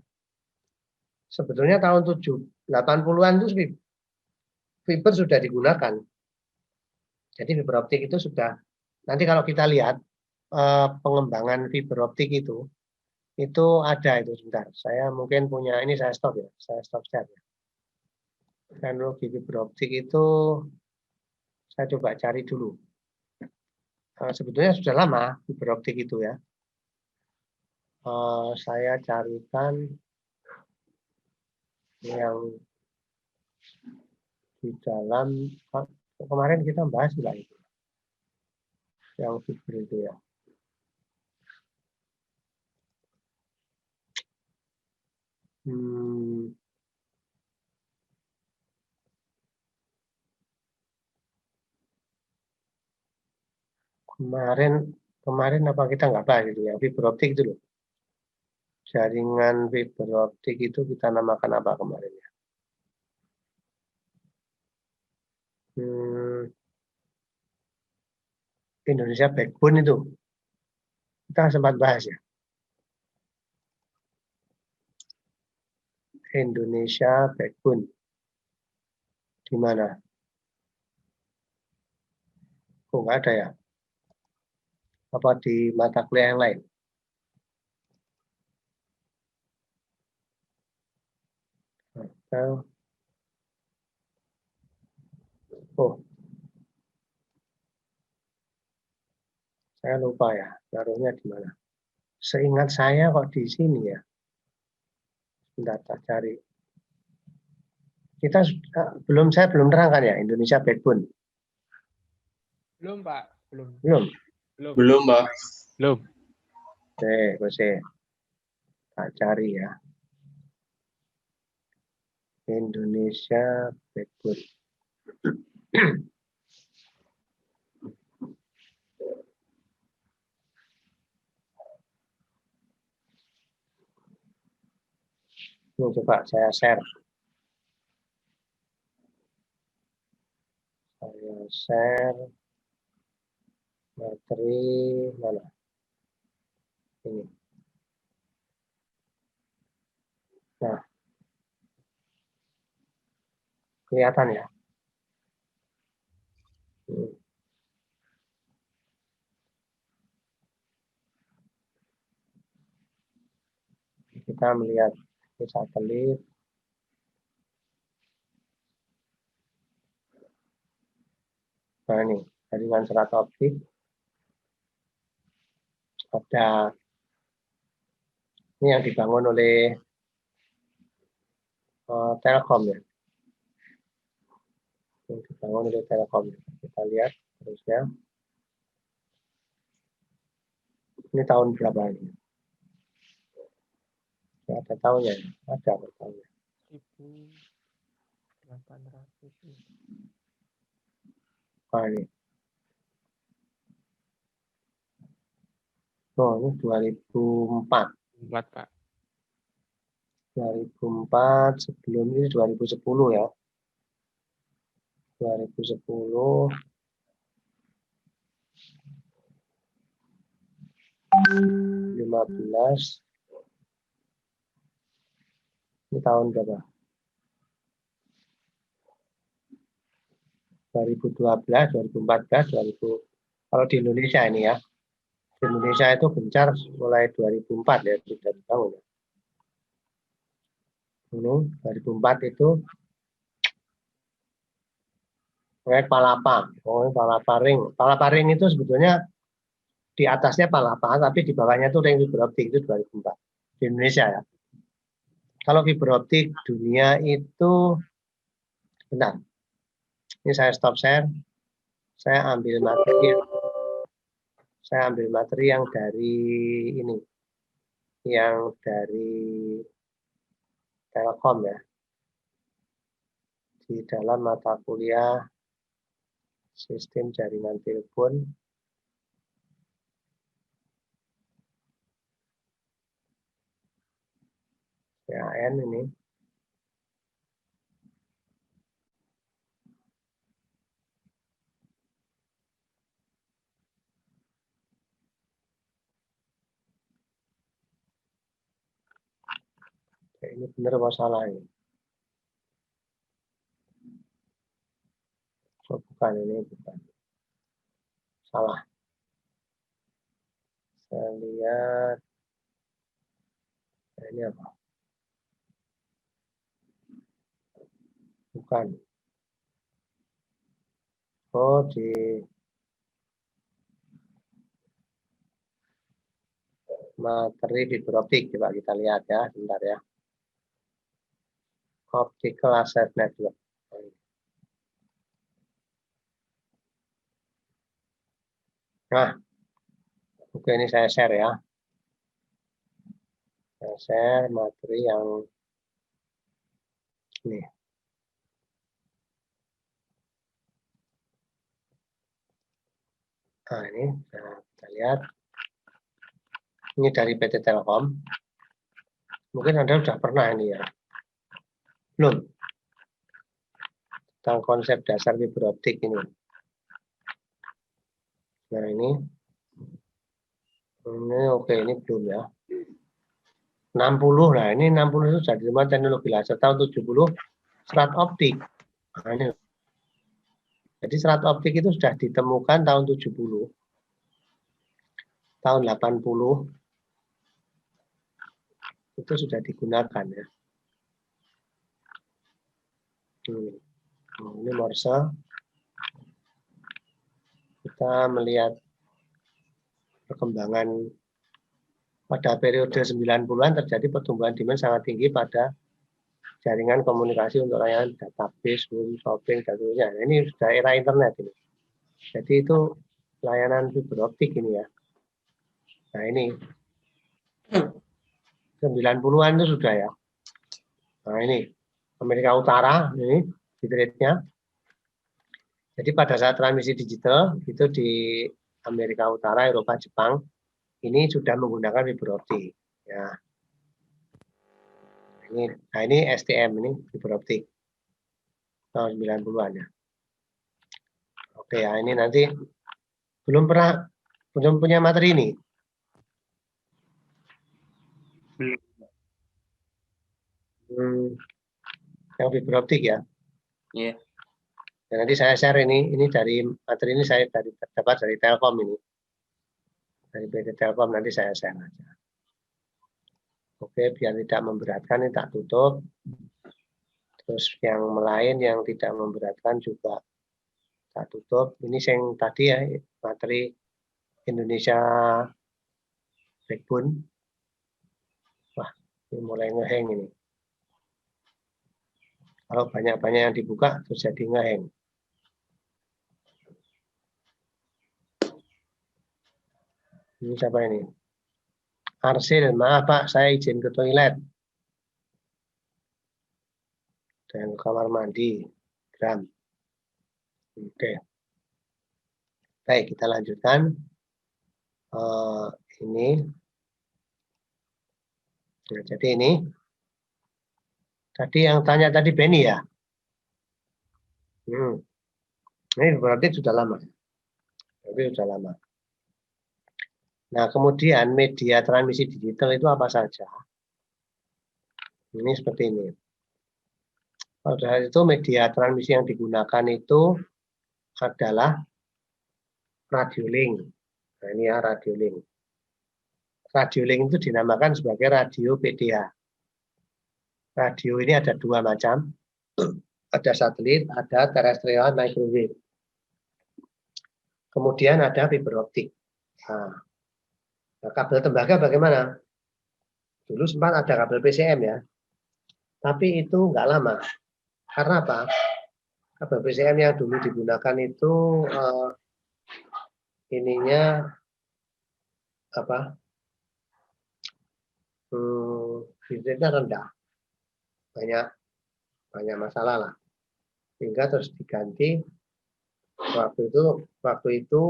Sebetulnya tahun 80-an itu fiber sudah digunakan. Jadi fiber optik itu sudah, nanti kalau kita lihat pengembangan fiber optik itu ada itu sebentar. Saya mungkin punya, ini saya stop ya, saya stop share ya. Teknologi fiber optik itu saya coba cari dulu. Sebetulnya sudah lama fiber optik itu ya. Saya carikan yang di dalam, kemarin kita bahas juga itu. Yang fiber itu ya. Kemarin apa kita nggak bahas itu ya, fiber optik itu loh. Jaringan fiber optik itu kita namakan apa kemarin ya? Indonesia Backbone itu. Kita sempat bahas ya. Indonesia Backbone. Di mana? Oh, nggak ada ya? Apa di mata kuliah yang lain? Oh, saya lupa ya, naruhnya di mana. Seingat saya kok di sini ya. Data cari. Saya belum terangkan ya Indonesia Backbone. Belum, Pak. Belum. Belum, Pak. Belum. Oke, saya cari ya. Indonesia Backbone. Ini coba saya share. Saya share materi mana? Ini. Nah, kelihatan ya. Kita melihat di satelit. Nah ini, jaringan serat optik. Ada ini yang dibangun oleh Telkom ya. Yang dibangun oleh Telkom. Kita lihat terusnya. Ini tahun berapa ini? Ya, ada tahunnya, ada tahunnya. 1800. Nah, ini. Oh, ini 2004. 4, Pak. 2004, sebelum ini 2010 ya. 2010. 15. Ini tahun berapa? 2012, 2014, 2000. Kalau di Indonesia ini ya. Di Indonesia itu gencar mulai 2004 ya, sudah dibangun. Ini 2004 itu proyek Palapa. Oh, ini Palapa Ring. Palapa Ring itu sebetulnya di atasnya Palapa, tapi di bawahnya itu ring fiber optik itu 2004 di Indonesia ya. Kalau fiber optik dunia itu, benar. Ini saya stop share. Saya ambil materi. Saya ambil materi yang dari ini. Yang dari Telkom ya. Di dalam mata kuliah sistem jaringan telepon. PAN ini. Ini benar apa salah ini? Oh, bukan, ini bukan. Salah. Saya lihat. Ini apa? Bukan. Oh, di materi fiber optik. Coba kita lihat ya, sebentar ya. Optical Access Network. Nah, oke, ini saya share ya. Saya share materi yang ini. Nah, ini kita lihat. Ini dari PT Telkom. Mungkin Anda sudah pernah ini ya. Belum. Tentang konsep dasar fiber optik ini. Nah, ini oke, ini belum ya. 60, nah ini 60 itu sudah diterima teknologi laser. Tahun 70 serat optik. Nah, ini. Jadi serat optik itu sudah ditemukan tahun 70. Tahun 80 itu sudah digunakan ya. Ini Morse. Kita melihat perkembangan pada periode 90-an terjadi pertumbuhan demand sangat tinggi pada jaringan komunikasi untuk layanan database, home, shopping, dan sebagainya. Nah, ini sudah era internet ini. Jadi itu layanan fiber optik ini ya. Nah ini 90-an itu sudah ya. Nah ini Amerika Utara ini bit-rate-nya. Jadi pada saat transmisi digital itu di Amerika Utara, Eropa, Jepang ini sudah menggunakan fiber optik. Ya. Ini STM ini fiber optik tahun 90-an ya. Oke ya, ini nanti belum punya materi ini. Yang fiber optik ya. Iya. Dan nanti saya share ini dari materi ini saya dapat dari Telkom ini. Dari PT Telkom nanti saya share aja. Oke, biar tidak memberatkan ini tak tutup. Terus yang lain yang tidak memberatkan juga tak tutup. Ini yang tadi ya, materi Indonesia Backbone. Wah, ini mulai ngeheng ini. Kalau banyak-banyak yang dibuka, terus jadi ngeheng. Ini siapa ini? Arsil, maaf Pak, saya izin ke toilet. Dan ke kamar mandi. Gram. Oke. Baik, kita lanjutkan. Ini. Nah, jadi ini. Tadi yang tanya tadi Benny ya? Ini berarti sudah lama. Berarti sudah lama. Nah, kemudian media transmisi digital itu apa saja? Ini seperti ini. Pada saat itu media transmisi yang digunakan itu adalah radio link. Nah, ini ya radio link. Radio link itu dinamakan sebagai radio PDH. Radio ini ada dua macam. Ada satelit, ada terestrial microwave. Kemudian ada fiber optik. Nah, kabel tembaga bagaimana? Dulu sempat ada kabel PCM ya. Tapi itu nggak lama. Karena apa? Kabel PCM yang dulu digunakan itu ininya apa? Bitrate-nya rendah, banyak masalah lah, sehingga terus diganti. Waktu itu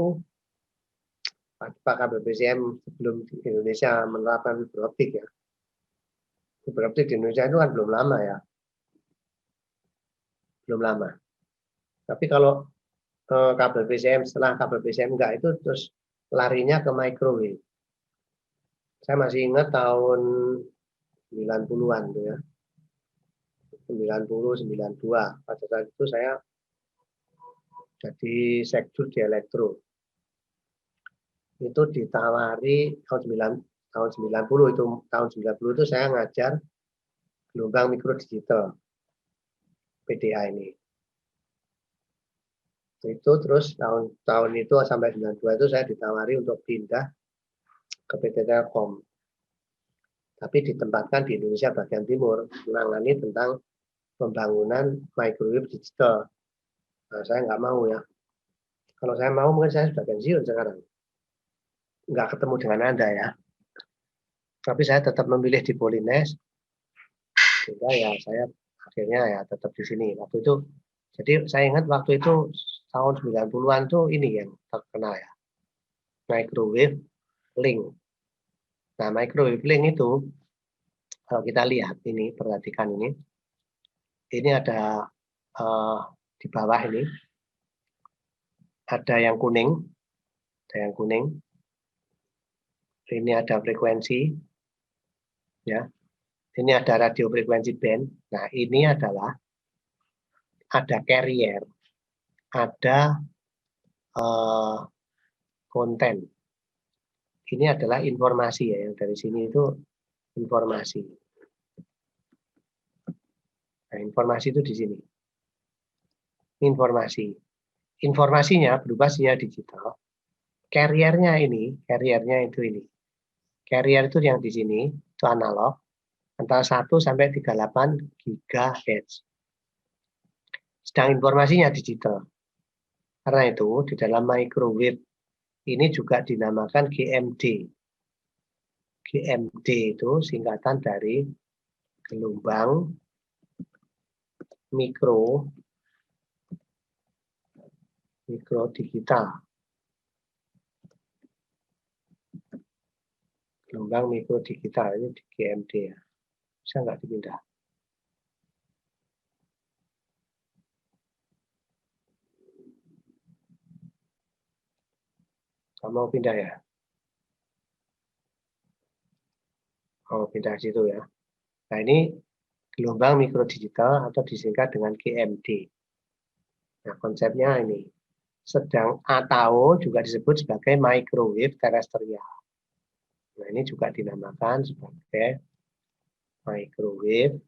Pak kabel PCM sebelum Indonesia menerapkan fiber optik ya. Fiber optik di Indonesia itu kan belum lama ya, belum lama. Tapi kalau kabel PCM setelah kabel PCM enggak itu terus larinya ke microwave. Saya masih ingat tahun 90-an tuh ya. 90, 92. Pada saat itu saya jadi sekjur di elektro. Itu ditawari tahun 90 itu, tahun 90 itu saya ngajar gelombang mikro digital PDA ini. Itu terus tahun itu sampai 92 itu saya ditawari untuk pindah ke PT Telkom. Tapi ditempatkan di Indonesia bagian timur, menangani tentang pembangunan microwave digital. Nah, saya nggak mau ya. Kalau saya mau mungkin saya sudah pensiun sekarang. Nggak ketemu dengan Anda ya. Tapi saya tetap memilih di Polines. Sehingga ya saya akhirnya ya tetap di sini. Waktu itu, jadi saya ingat waktu itu tahun 90-an tuh ini yang terkenal ya. Microwave link. Nah, microwave link itu kalau kita lihat ini, perhatikan ini ada di bawah ini ada yang kuning, ini ada frekuensi, ya, ini ada radio frekuensi band. Nah, ini adalah ada carrier, ada konten. Ini adalah informasi ya, yang dari sini itu informasi. Nah, informasi itu di sini. Informasinya berupa sinyal digital. Carrier-nya itu ini. Carrier itu yang di sini, itu analog, antara 1 sampai 38 GHz. Sedang informasinya digital. Karena itu, di dalam microwave ini juga dinamakan GMD. GMD itu singkatan dari gelombang mikro digital. Gelombang mikro digital ini di GMD ya. Bisa nggak dipindah? Kamu mau pindah ya? Oh, pindah situ ya. Nah, ini gelombang mikro digital atau disingkat dengan GMD. Nah, konsepnya ini. Sedang atau juga disebut sebagai microwave terestrial. Nah, ini juga dinamakan sebagai microwave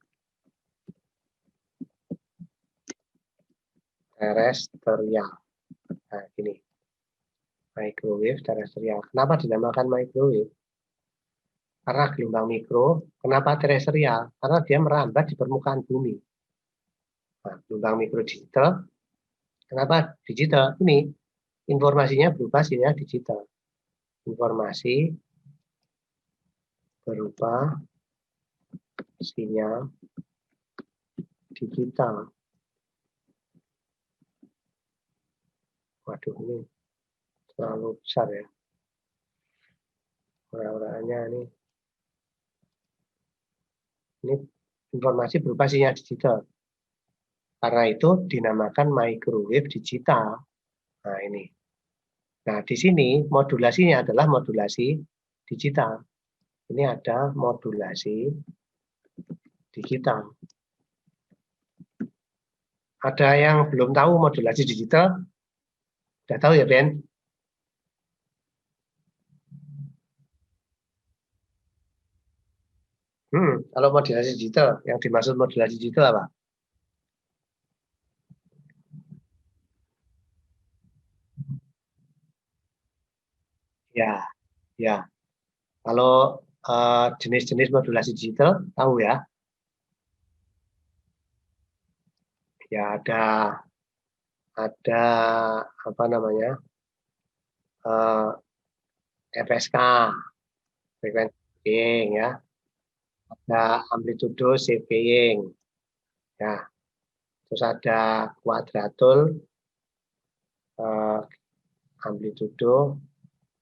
terestrial. Nah, ini. Microwave terestrial. Kenapa dinamakan microwave? Karena gelombang mikro. Kenapa terestrial? Karena dia merambat di permukaan bumi. Nah, gelombang mikro digital. Kenapa digital? Ini informasinya berupa sinyal digital. Informasi berupa sinyal digital. Waduh, ini terlalu besar ya. Orang-orangnya ini informasi berupa sinyal digital. Karena itu dinamakan microwave digital. Nah, ini. Nah, di sini modulasinya adalah modulasi digital. Ini ada modulasi digital. Ada yang belum tahu modulasi digital? Sudah tahu ya, Ben? Kalau modulasi digital, yang dimaksud modulasi digital apa? Ya. Kalau jenis-jenis modulasi digital, tahu ya? Ya, ada ada apa namanya FSK, frekuensi paying ya, ada amplitudo shift paying, ya, terus ada kuadratul amplitudo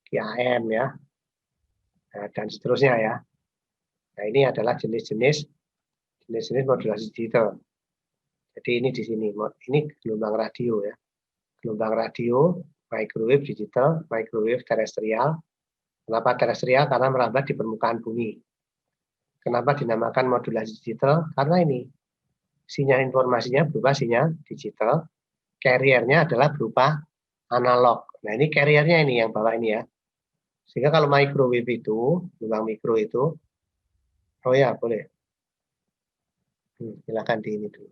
QAM ya, nah, dan seterusnya ya. Nah ini adalah jenis-jenis modulasi digital. Jadi ini di sini, ini gelombang radio ya, gelombang radio, microwave digital, microwave terestrial. Kenapa terestrial? Karena merambat di permukaan bumi. Kenapa dinamakan modulasi digital? Karena ini sinyal informasinya berupa sinyal digital, carrier-nya adalah berupa analog. Nah ini carrier-nya ini yang bawah ini ya. Sehingga kalau microwave itu, gelombang mikro itu, oh ya boleh. Silakan di ini dulu.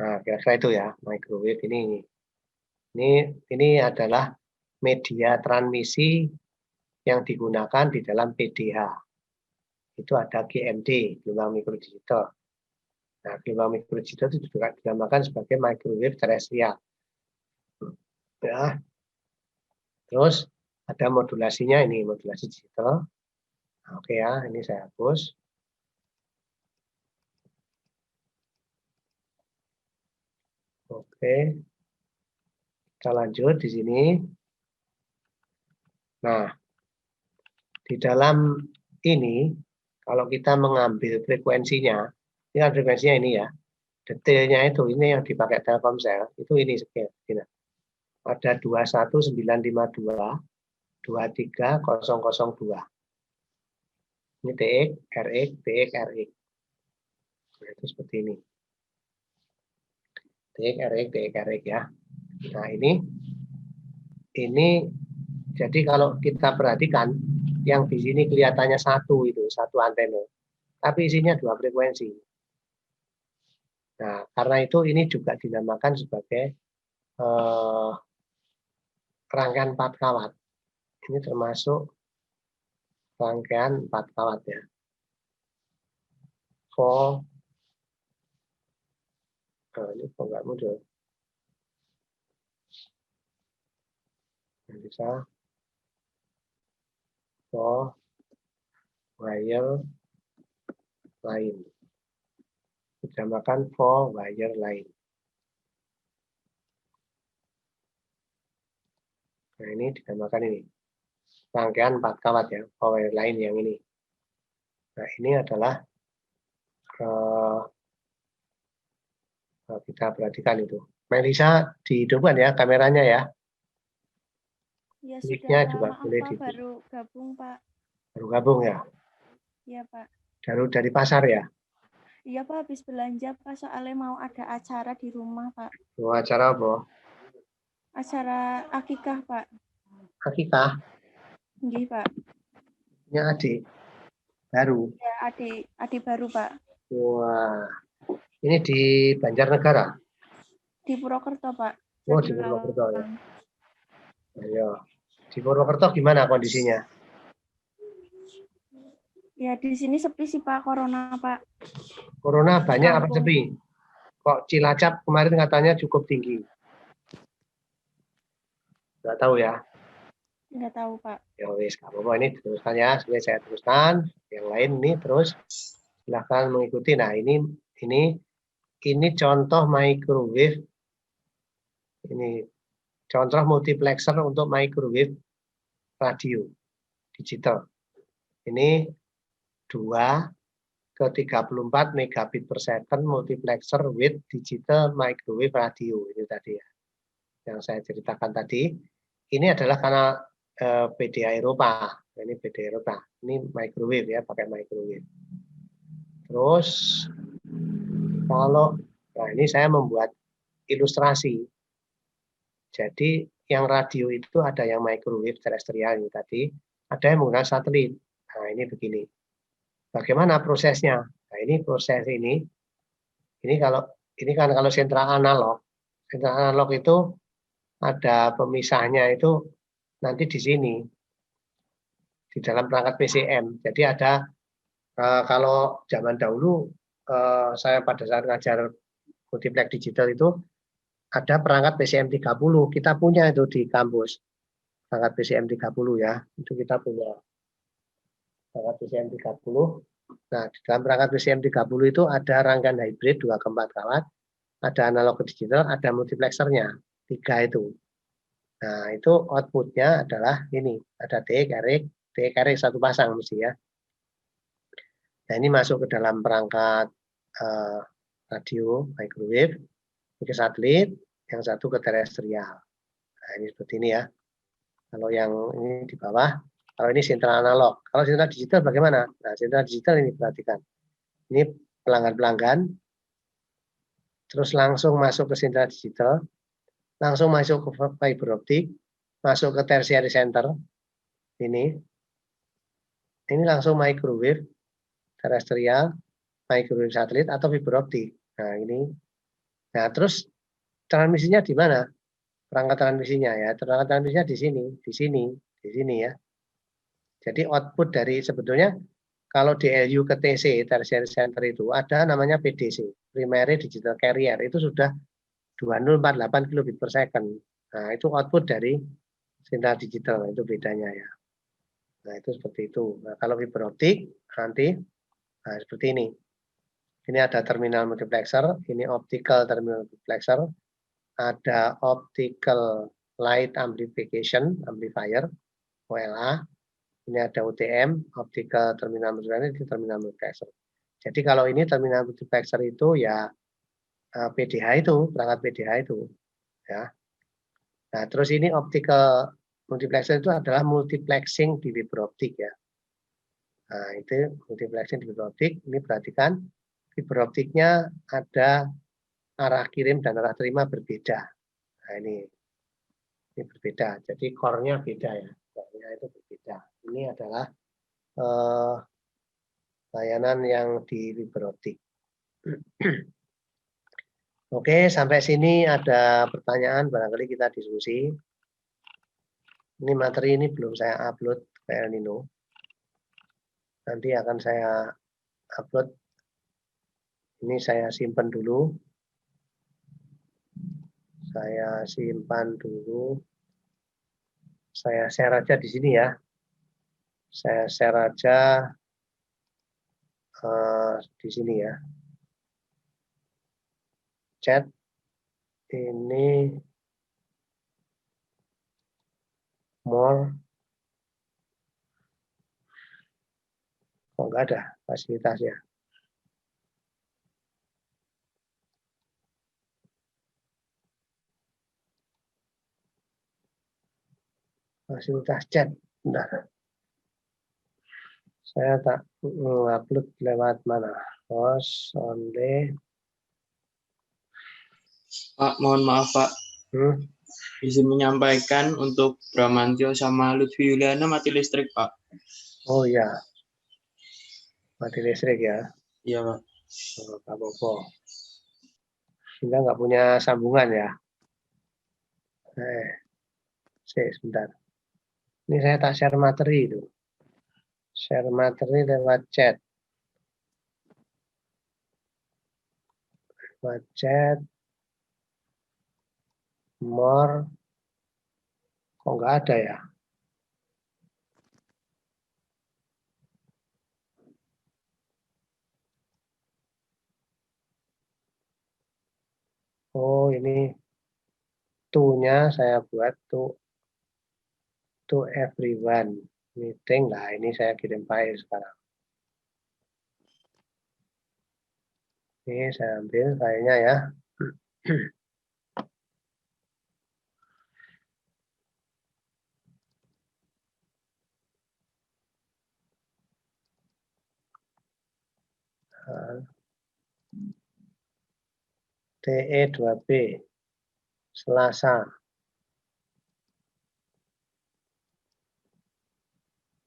Nah kira-kira itu ya microwave ini. Ini adalah media transmisi yang digunakan di dalam PDH. Itu ada GMD, gelombang mikro digital. Nah, gelombang mikro digital itu juga dinamakan sebagai microwave terestrial. Ya. Terus ada modulasinya ini, modulasi digital. Nah, oke ya, ini saya hapus. Oke. Kita lanjut di sini. Nah, di dalam ini, kalau kita mengambil frekuensinya, ini kan frekuensinya ini ya, detailnya itu, ini yang dipakai Telkomsel, itu ini sekian. Ada 21952, 23002. Ini TX, RX, TX, RX. Nah, itu seperti ini. TX, RX, TX, RX ya. Nah, ini jadi kalau kita perhatikan, yang di sini kelihatannya satu antena, tapi isinya 2 frekuensi. Nah, karena itu ini juga dinamakan sebagai rangkaian 4 kawat. Ini termasuk rangkaian 4 kawat ya. Ini kok nggak muncul. Bisa. Wire line. Dinamakan wire line. Nah, ini dinamakan ini. Rangkaian 4 kawat ya, wire line yang ini. Nah, ini adalah kita perhatikan itu. Melisa dihidupkan ya kameranya ya. Ya Mic-nya sudah juga lama, boleh Pak, baru gabung, Pak. Baru gabung ya? Iya, Pak. Dari pasar ya? Iya, Pak, habis belanja, Pak, soalnya mau ada acara di rumah, Pak. Mau acara apa? Acara akikah, Pak. Akikah? Nggih, Pak. Punya adik? Baru? Ya, adik baru, Pak. Wah, ini di Banjarnegara? Di Purwokerto, Pak. Oh, di Purwokerto ya. Ayo. Di Purwokerto gimana kondisinya? Ya, di sini sepi sih, Pak, corona, Pak. Corona banyak apa Kampung. sepi? Kok Cilacap kemarin katanya cukup tinggi? Nggak tahu ya? Nggak tahu, Pak. Ya wis, nggak apa-apa, ini teruskan ya. Saya teruskan. Yang lain ini terus silahkan mengikuti. Nah, ini contoh microwave. Ini contoh multiplexer untuk microwave radio digital. Ini 2 ke 34 megabit per second multiplexer with digital microwave radio. Ini tadi ya, yang saya ceritakan tadi. Ini adalah kanal PDA Eropa. Ini PDA Eropa. Ini microwave ya, pakai microwave. Terus nah ini saya membuat ilustrasi. Jadi yang radio itu ada yang microwave terestrial ini tadi, ada yang menggunakan satelit. Nah ini begini. Bagaimana prosesnya? Nah ini proses ini kan kalau sentra analog itu ada pemisahnya itu nanti di sini di dalam perangkat PCM. Jadi ada kalau zaman dahulu saya pada saat ngajar multiplex digital itu ada perangkat PCM 30. Kita punya itu di kampus. Perangkat PCM 30 ya. Itu kita punya. Perangkat PCM 30. Nah, di dalam perangkat PCM 30 itu ada rangkaian hybrid 2 ke 4 kawat, ada analog ke digital, ada multiplexernya. 3 itu. Nah, itu outputnya adalah ini. Ada TE carry satu pasang mesti ya. Nah, ini masuk ke dalam perangkat radio, microwave, ini ke satelit, yang satu ke terestrial. Nah, ini seperti ini ya. Kalau yang ini di bawah, kalau ini sentral analog. Kalau sentral digital bagaimana? Nah, sentral digital ini perhatikan. Ini pelanggan-pelanggan, terus langsung masuk ke sentral digital, langsung masuk ke fiber optik, masuk ke tertiary center. Ini langsung microwave, terestrial, microwave satelit atau fiber optik. Nah, ini. Nah, terus transmisinya di mana? Perangkat transmisinya ya. Perangkat transmisinya di sini ya. Jadi output dari sebetulnya kalau di LU ke TC, tertiary center itu ada namanya PDC, primary digital carrier, itu sudah 2048 kilobit per second. Nah, itu output dari sentral digital, itu bedanya ya. Nah, itu seperti itu. Nah, kalau fiber optik nanti nah, seperti ini. Ini ada terminal multiplexer, ini optical terminal multiplexer, ada optical light amplification amplifier, OLA. Ini ada UTM, optical terminal multiplexer, ini terminal multiplexer. Jadi kalau ini terminal multiplexer itu ya PDH itu, perangkat PDH itu. Ya. Nah, terus ini optical multiplexer itu adalah multiplexing di fiber optik ya. Nah, itu multiplexing di fiber optik. Ini perhatikan, fiber optiknya ada arah kirim dan arah terima berbeda. Nah, ini berbeda. Jadi core-nya beda ya. Core-nya itu berbeda. Ini adalah layanan yang di fiber optik. Oke, sampai sini ada pertanyaan, barangkali kita diskusi. Ini materi ini belum saya upload ke El Nino. Nanti akan saya upload. Ini saya simpan dulu. Saya simpan dulu. Saya share aja di sini ya. Saya share aja di sini ya. Chat ini more. Oh, enggak ada fasilitasnya. Fasilitas chat. Bentar. Saya tak upload lewat mana? Host only. Pak, mohon maaf Pak. Izin menyampaikan untuk Bramantio sama Lutfi Yuliana mati listrik Pak. Oh ya, mati listrik ya. Iya Pak. Oh, Pak Bobo. Sehingga nggak punya sambungan ya. Sebentar. Ini saya tak share materi itu. Share materi lewat chat. Lewat chat. More. Kok nggak ada ya? Oh, ini to-nya saya buat to everyone meeting. Nah, ini saya kirim file sekarang. Ini saya ambil filenya ya. TE2B Selasa.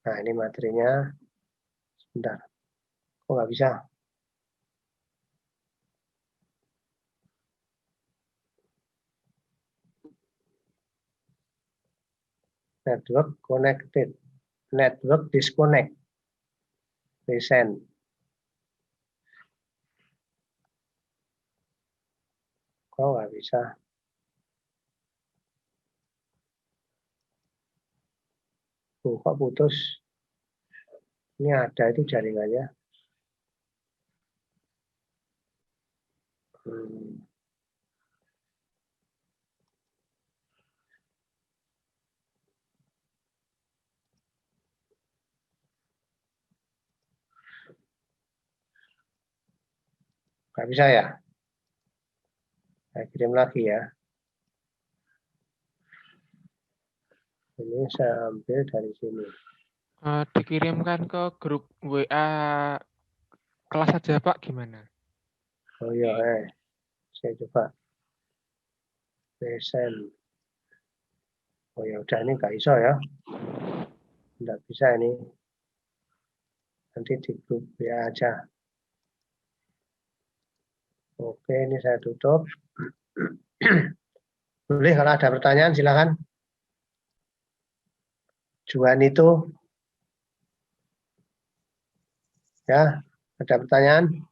Nah, ini materinya. Sebentar. Kok nggak bisa? Network connected. Network disconnect. Resend. Kok nggak bisa? Kok putus? Ini ada itu jaringannya. Nggak bisa ya? Saya kirim lagi ya. Ini saya ambil dari sini. Dikirimkan ke grup WA kelas aja Pak, gimana? Oh iya, saya coba present. Oh ya udah, ini nggak bisa ya. Nggak bisa ini. Nanti di grup WA aja. Oke, ini saya tutup. Boleh kalau ada pertanyaan silakan. Juan itu. Ya, ada pertanyaan?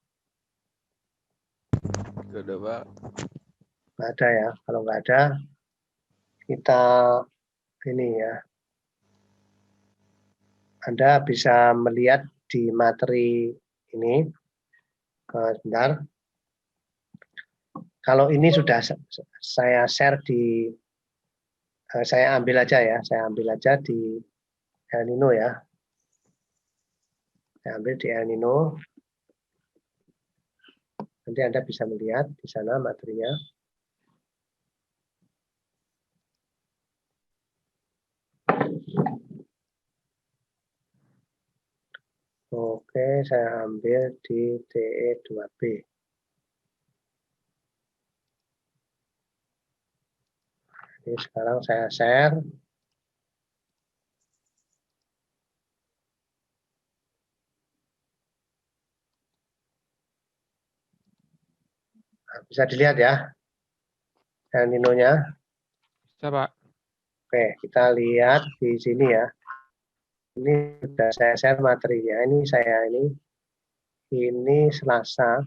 Gak ada, Pak. Nggak ada ya. Kalau nggak ada, kita ini ya. Anda bisa melihat di materi ini. Sebentar. Kalau ini sudah saya share di, saya ambil aja ya. Saya ambil aja di El Nino ya. Saya ambil di El Nino. Nanti Anda bisa melihat di sana materinya. Oke, saya ambil di TE2B. Ini sekarang saya share. Nah, bisa dilihat ya, El Nino-nya. Bisa Pak. Oke, kita lihat di sini ya. Ini sudah saya share materinya. Ini Selasa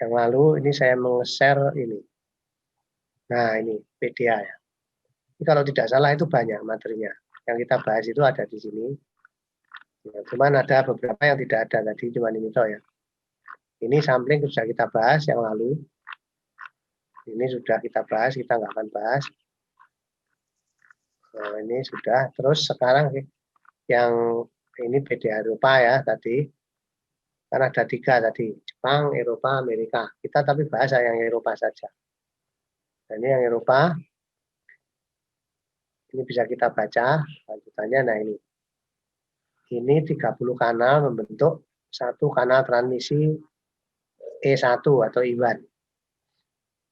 yang lalu. Ini saya meng-share ini. Nah, ini PDA ya. Ini kalau tidak salah itu banyak materinya. Yang kita bahas itu ada di sini. Ya, cuman ada beberapa yang tidak ada tadi, cuman ini toh ya. Ini sampling sudah kita bahas yang lalu. Ini sudah kita bahas, kita nggak akan bahas. Nah, ini sudah. Terus sekarang yang ini PDA Eropa ya tadi. Kan ada 3 tadi, Jepang, Eropa, Amerika. Kita tapi bahas yang Eropa saja. Nah, ini yang Eropa. Ini bisa kita baca lanjutannya. Nah ini. Ini 30 kanal membentuk satu kanal transmisi E1 atau I1.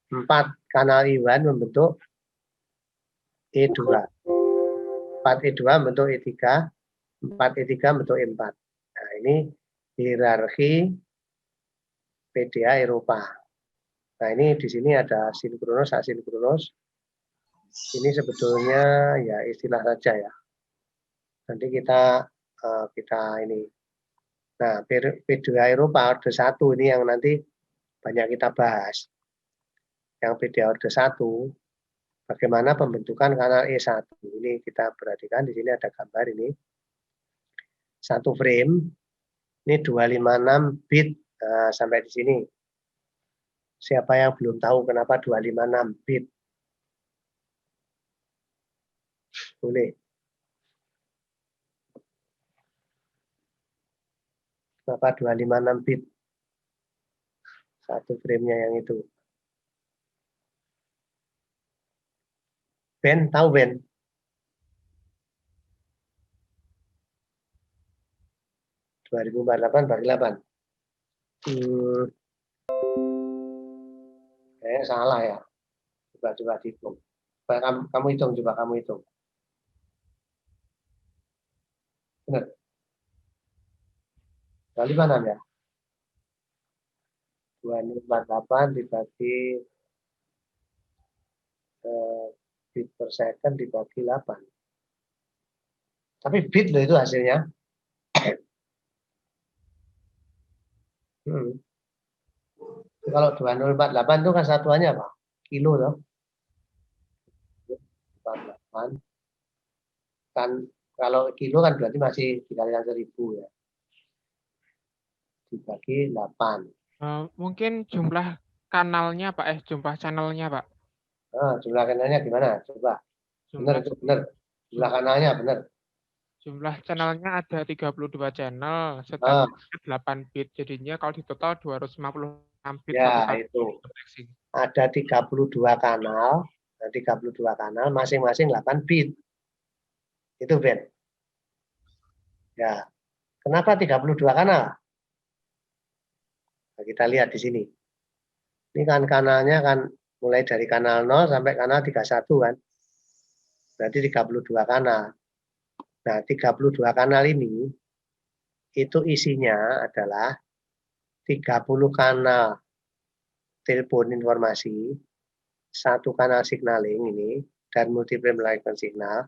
4 kanal I1 membentuk E2. 4 E2 membentuk E3. 4 E3 membentuk E4. Nah ini hierarki PDA Eropa. Nah ini di sini ada sinkronos, asinkronos. Ini sebetulnya ya istilah saja ya. Nanti kita ini. Nah, PDA Eropa Orde 1 ini yang nanti banyak kita bahas. Yang PDA Orde 1, bagaimana pembentukan kanal E1. Ini kita perhatikan, di sini ada gambar ini. 1 frame, ini 256 bit. Nah, sampai di sini. Siapa yang belum tahu kenapa 256 bit? Boleh. Kenapa 256 bit? 1 frame-nya yang itu. Ben, tahu Ben? bagi 8. Kayaknya salah ya. Coba dihitung. Kamu hitung, coba kamu hitung. Benar. 256 ya? 248 dibagi bit per second dibagi 8. Tapi bit loh itu hasilnya. Kalau 2048 itu kan satuannya apa? Kilo loh. 48 kan Kalau kilo kan berarti masih dikalikan 1000 ya. Dibagi 8. Mungkin jumlah kanalnya Pak, jumlah channelnya Pak. Jumlah kanalnya gimana? Coba. Benar, itu benar. Jumlah kanalnya benar. Jumlah channelnya ada 32 channel, setiap 8 bit. Jadinya kalau di total 256 bit Ya, satu kali itu. multiplexing. Ada 32 kanal, 32 kanal, masing-masing 8 bit. Itu, Ben. Ya. Kenapa 32 kanal? Nah, kita lihat di sini. Ini kan kanalnya kan mulai dari kanal 0 sampai kanal 31 kan. Berarti 32 kanal. Nah, 32 kanal ini itu isinya adalah 30 kanal telepon informasi, 1 kanal signaling ini, dan multi frame alignment signal,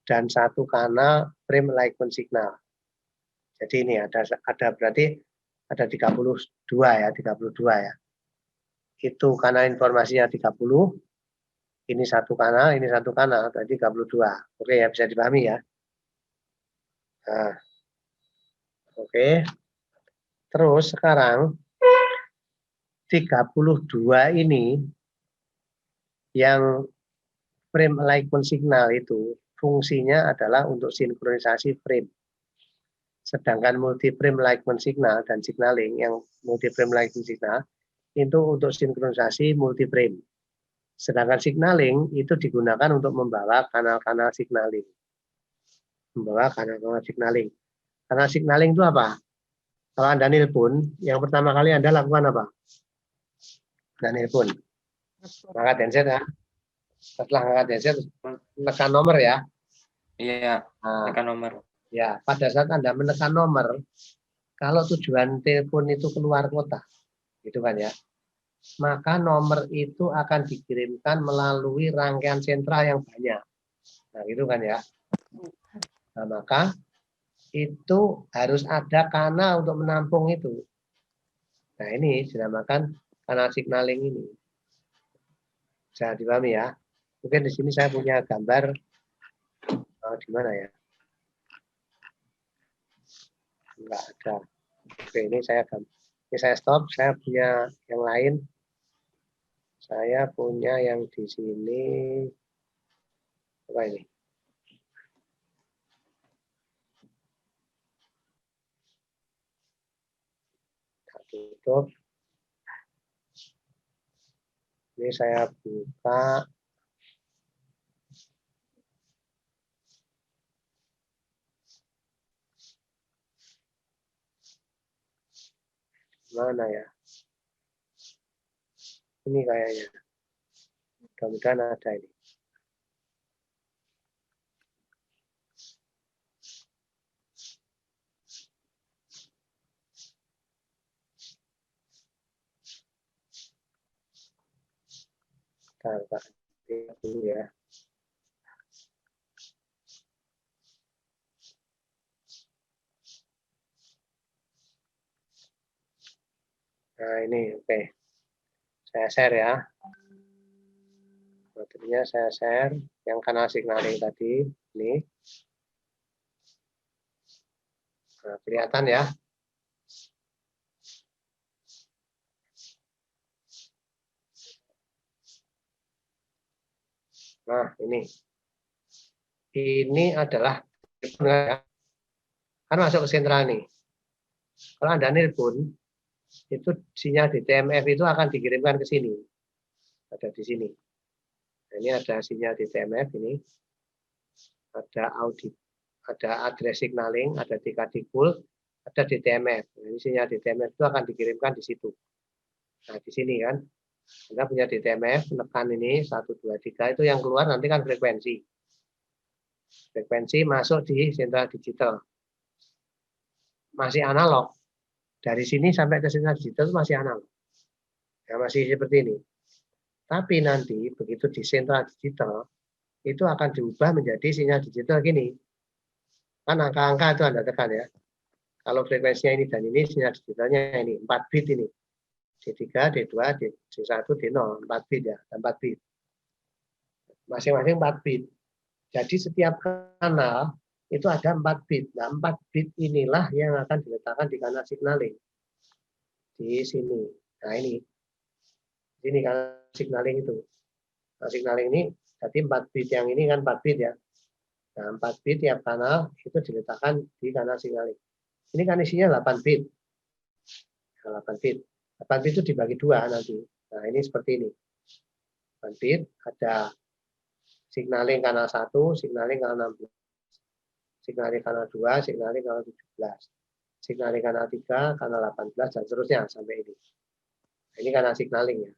dan 1 kanal frame alignment signal. Jadi ini ada berarti ada 32 ya, 32 ya. Itu kanal informasinya 30, ini 1 kanal, ini 1 kanal, berarti 32. Oke ya, bisa dipahami ya. Nah, oke. Terus sekarang 32 ini yang frame alignment signal itu fungsinya adalah untuk sinkronisasi frame. Sedangkan multi frame alignment signal dan signaling yang multi frame alignment signal itu untuk sinkronisasi multi frame. Sedangkan signaling itu digunakan untuk membawa kanal-kanal signaling. Membawa kanal-kanal signaling. Kanal signaling itu apa? Kalau Anda nelpon, yang pertama kali Anda lakukan apa? Anda nelpon. Angkat handset ya. Setelah angkat handset, tekan nomor ya. Iya, tekan nomor. Ya, pada saat Anda menekan nomor, kalau tujuan telepon itu keluar kota, gitu kan ya, maka nomor itu akan dikirimkan melalui rangkaian sentral yang banyak. Nah, gitu kan ya. Nah, maka itu harus ada kanal untuk menampung itu. Nah, ini dinamakan kanal signaling ini. Bisa dipahami ya. Mungkin di sini saya punya gambar di mana ya? Enggak ada. Oke, ini saya stop. Saya punya yang lain. Saya punya yang di sini. Apa ini? Tutup. Ini saya buka. Mana ya? Ini kayaknya. Mudah-mudahan ada ini. Bentar, lihat dulu ya. Nah, ini oke. Saya share ya. Materinya saya share yang kanal signaling tadi ini. Nah, kelihatan ya. Nah, ini adalah kan masuk ke sentral nih. Kalau Anda nelpon, itu sinyal di TMF itu akan dikirimkan ke sini. Ada di sini. Nah, ini ada sinyal di TMF ini. Ada audit, ada address signaling, ada tikadikul, ada di TMF. Nah, ini sinyal di TMF itu akan dikirimkan di situ. Nah, di sini kan. Anda punya di TMF, menekan ini 1, 2, 3, itu yang keluar nanti kan frekuensi. Frekuensi masuk di sentral digital. Masih analog. Dari sini sampai ke sentral digital itu masih analog. Ya, masih seperti ini. Tapi nanti begitu di sentral digital, itu akan diubah menjadi sinyal digital gini. Kan angka-angka itu Anda tekan ya. Kalau frekuensinya ini dan ini, sinyal digitalnya ini, 4 bit ini. D3, D2, D1, D0, 4 bit ya, 4 bit. Masing-masing 4 bit. Jadi setiap kanal itu ada 4 bit. Nah, 4 bit inilah yang akan diletakkan di kanal signaling. Di sini. Nah, ini kanal signaling itu. Nah, signaling ini, jadi 4 bit yang ini kan 4 bit ya. Nah, 4 bit tiap kanal itu diletakkan di kanal signaling. Ini kan isinya 8 bit. Nah, 8 bit. 8 bit itu dibagi 2 nanti. Nah, ini seperti ini. 8 bit, ada signaling kanal 1, signaling kanal 16. Signaling kanal 2, signaling kanal 17. Signaling kanal 3, kanal 18, dan seterusnya sampai ini. Nah, ini kanal signaling ya.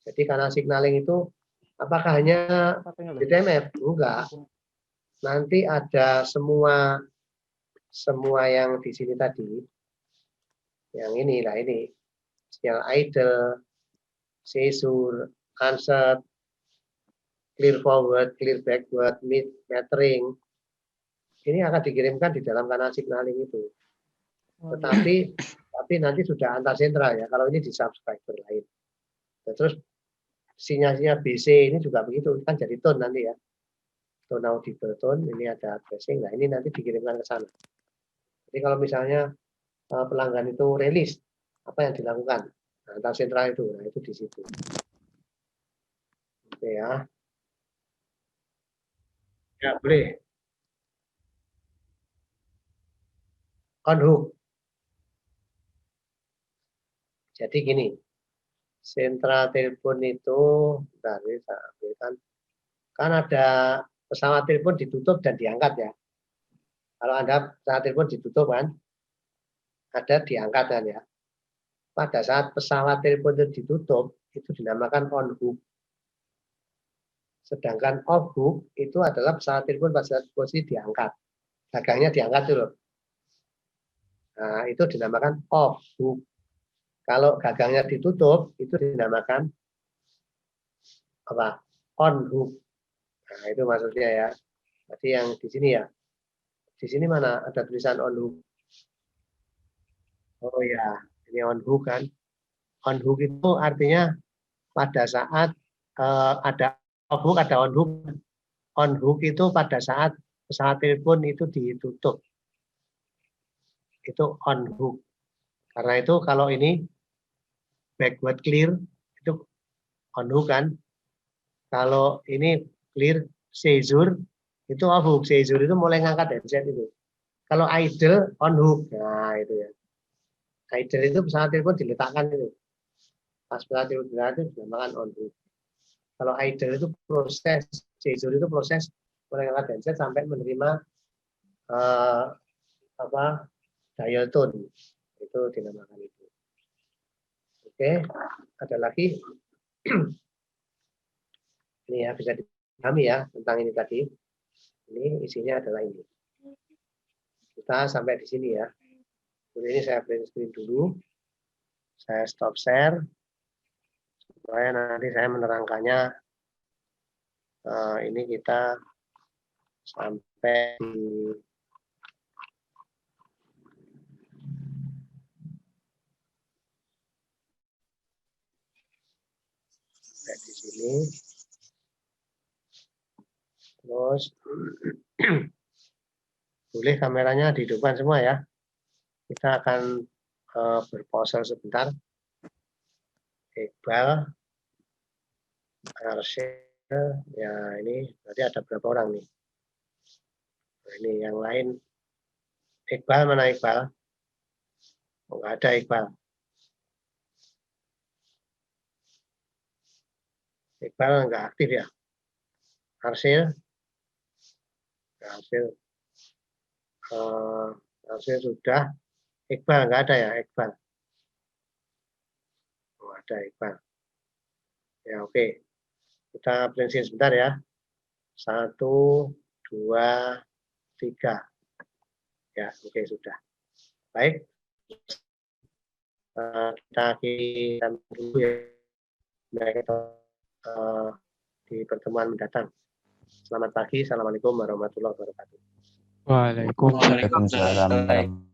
Jadi kanal signaling itu apakah hanya DTMF? Enggak. Nanti ada semua yang di sini tadi. Yang ini lah ini. Sinyal idle, seizure, unset, clear forward, clear backward, mid, metering. Ini akan dikirimkan di dalam kanal signaling itu. Tapi nanti sudah antar sentra ya. Kalau ini di subscriber lain. Dan terus sinyalnya BC ini juga begitu. Kan jadi tone nanti ya. Tone audible tone. Ini ada addressing. Nah ini nanti dikirimkan ke sana. Jadi kalau misalnya pelanggan itu rilis, apa yang dilakukan? Nah, antar sentra itu. Nah itu di situ. Oke ya. Ya boleh. On hook. Jadi gini, sentra telepon itu, bentar, ini saya ambilkan, kan ada pesawat telepon ditutup dan diangkat ya. Kalau Anda pesawat telepon ditutup kan, ada diangkat kan ya. Pada saat pesawat telepon itu ditutup, itu dinamakan on hook. Sedangkan off hook itu adalah pesawat telepon pada saat posisi diangkat. Gagangnya diangkat dulu. Nah, itu dinamakan off hook. Kalau gagangnya ditutup, itu dinamakan apa? On hook. Nah, itu maksudnya ya. Jadi yang di sini ya. Di sini mana ada tulisan on hook? Oh ya, ini on hook kan. On hook itu artinya pada saat ada off hook, ada on hook. On hook itu pada saat pesawat telepon itu ditutup. Itu on hook. Karena itu kalau ini backward clear itu on hook kan. Kalau ini clear seizure itu off hook. Seizure itu mulai ngangkat headset itu. Kalau idle on hook. Nah, itu ya. Idle itu pesawat telepon diletakkan itu. Pas pesawat telepon diletakkan itu dinamakan on hook. Kalau idle itu proses, seizure itu proses mulai ngangkat headset sampai menerima dial tone. Itu dinamakan itu. Oke, ada lagi. Ini ya, bisa dipahami ya tentang ini tadi. Ini isinya adalah ini. Kita sampai di sini ya. Ini saya print screen dulu. Saya stop share. Supaya nanti saya menerangkannya. Ini kita sampai di sini. Terus boleh kameranya dihidupkan semua ya. Kita akan berpose sebentar. Iqbal, Arsyil, ya ini berarti ada berapa orang nih? Nah, ini yang lain. Iqbal mana Iqbal? Oh, nggak ada Iqbal. Iqbal nggak aktif ya? Arsyil? Arsyil. Arsyil sudah. Iqbal nggak ada ya Iqbal? Oh, ada Iqbal. Ya oke. Kita print screen sebentar ya. 1, 2, 3. Ya oke sudah. Baik. Kita akhirkan dulu ya. Di pertemuan mendatang. Selamat pagi. Assalamualaikum warahmatullahi wabarakatuh. Waalaikumsalam. Waalaikumsalam.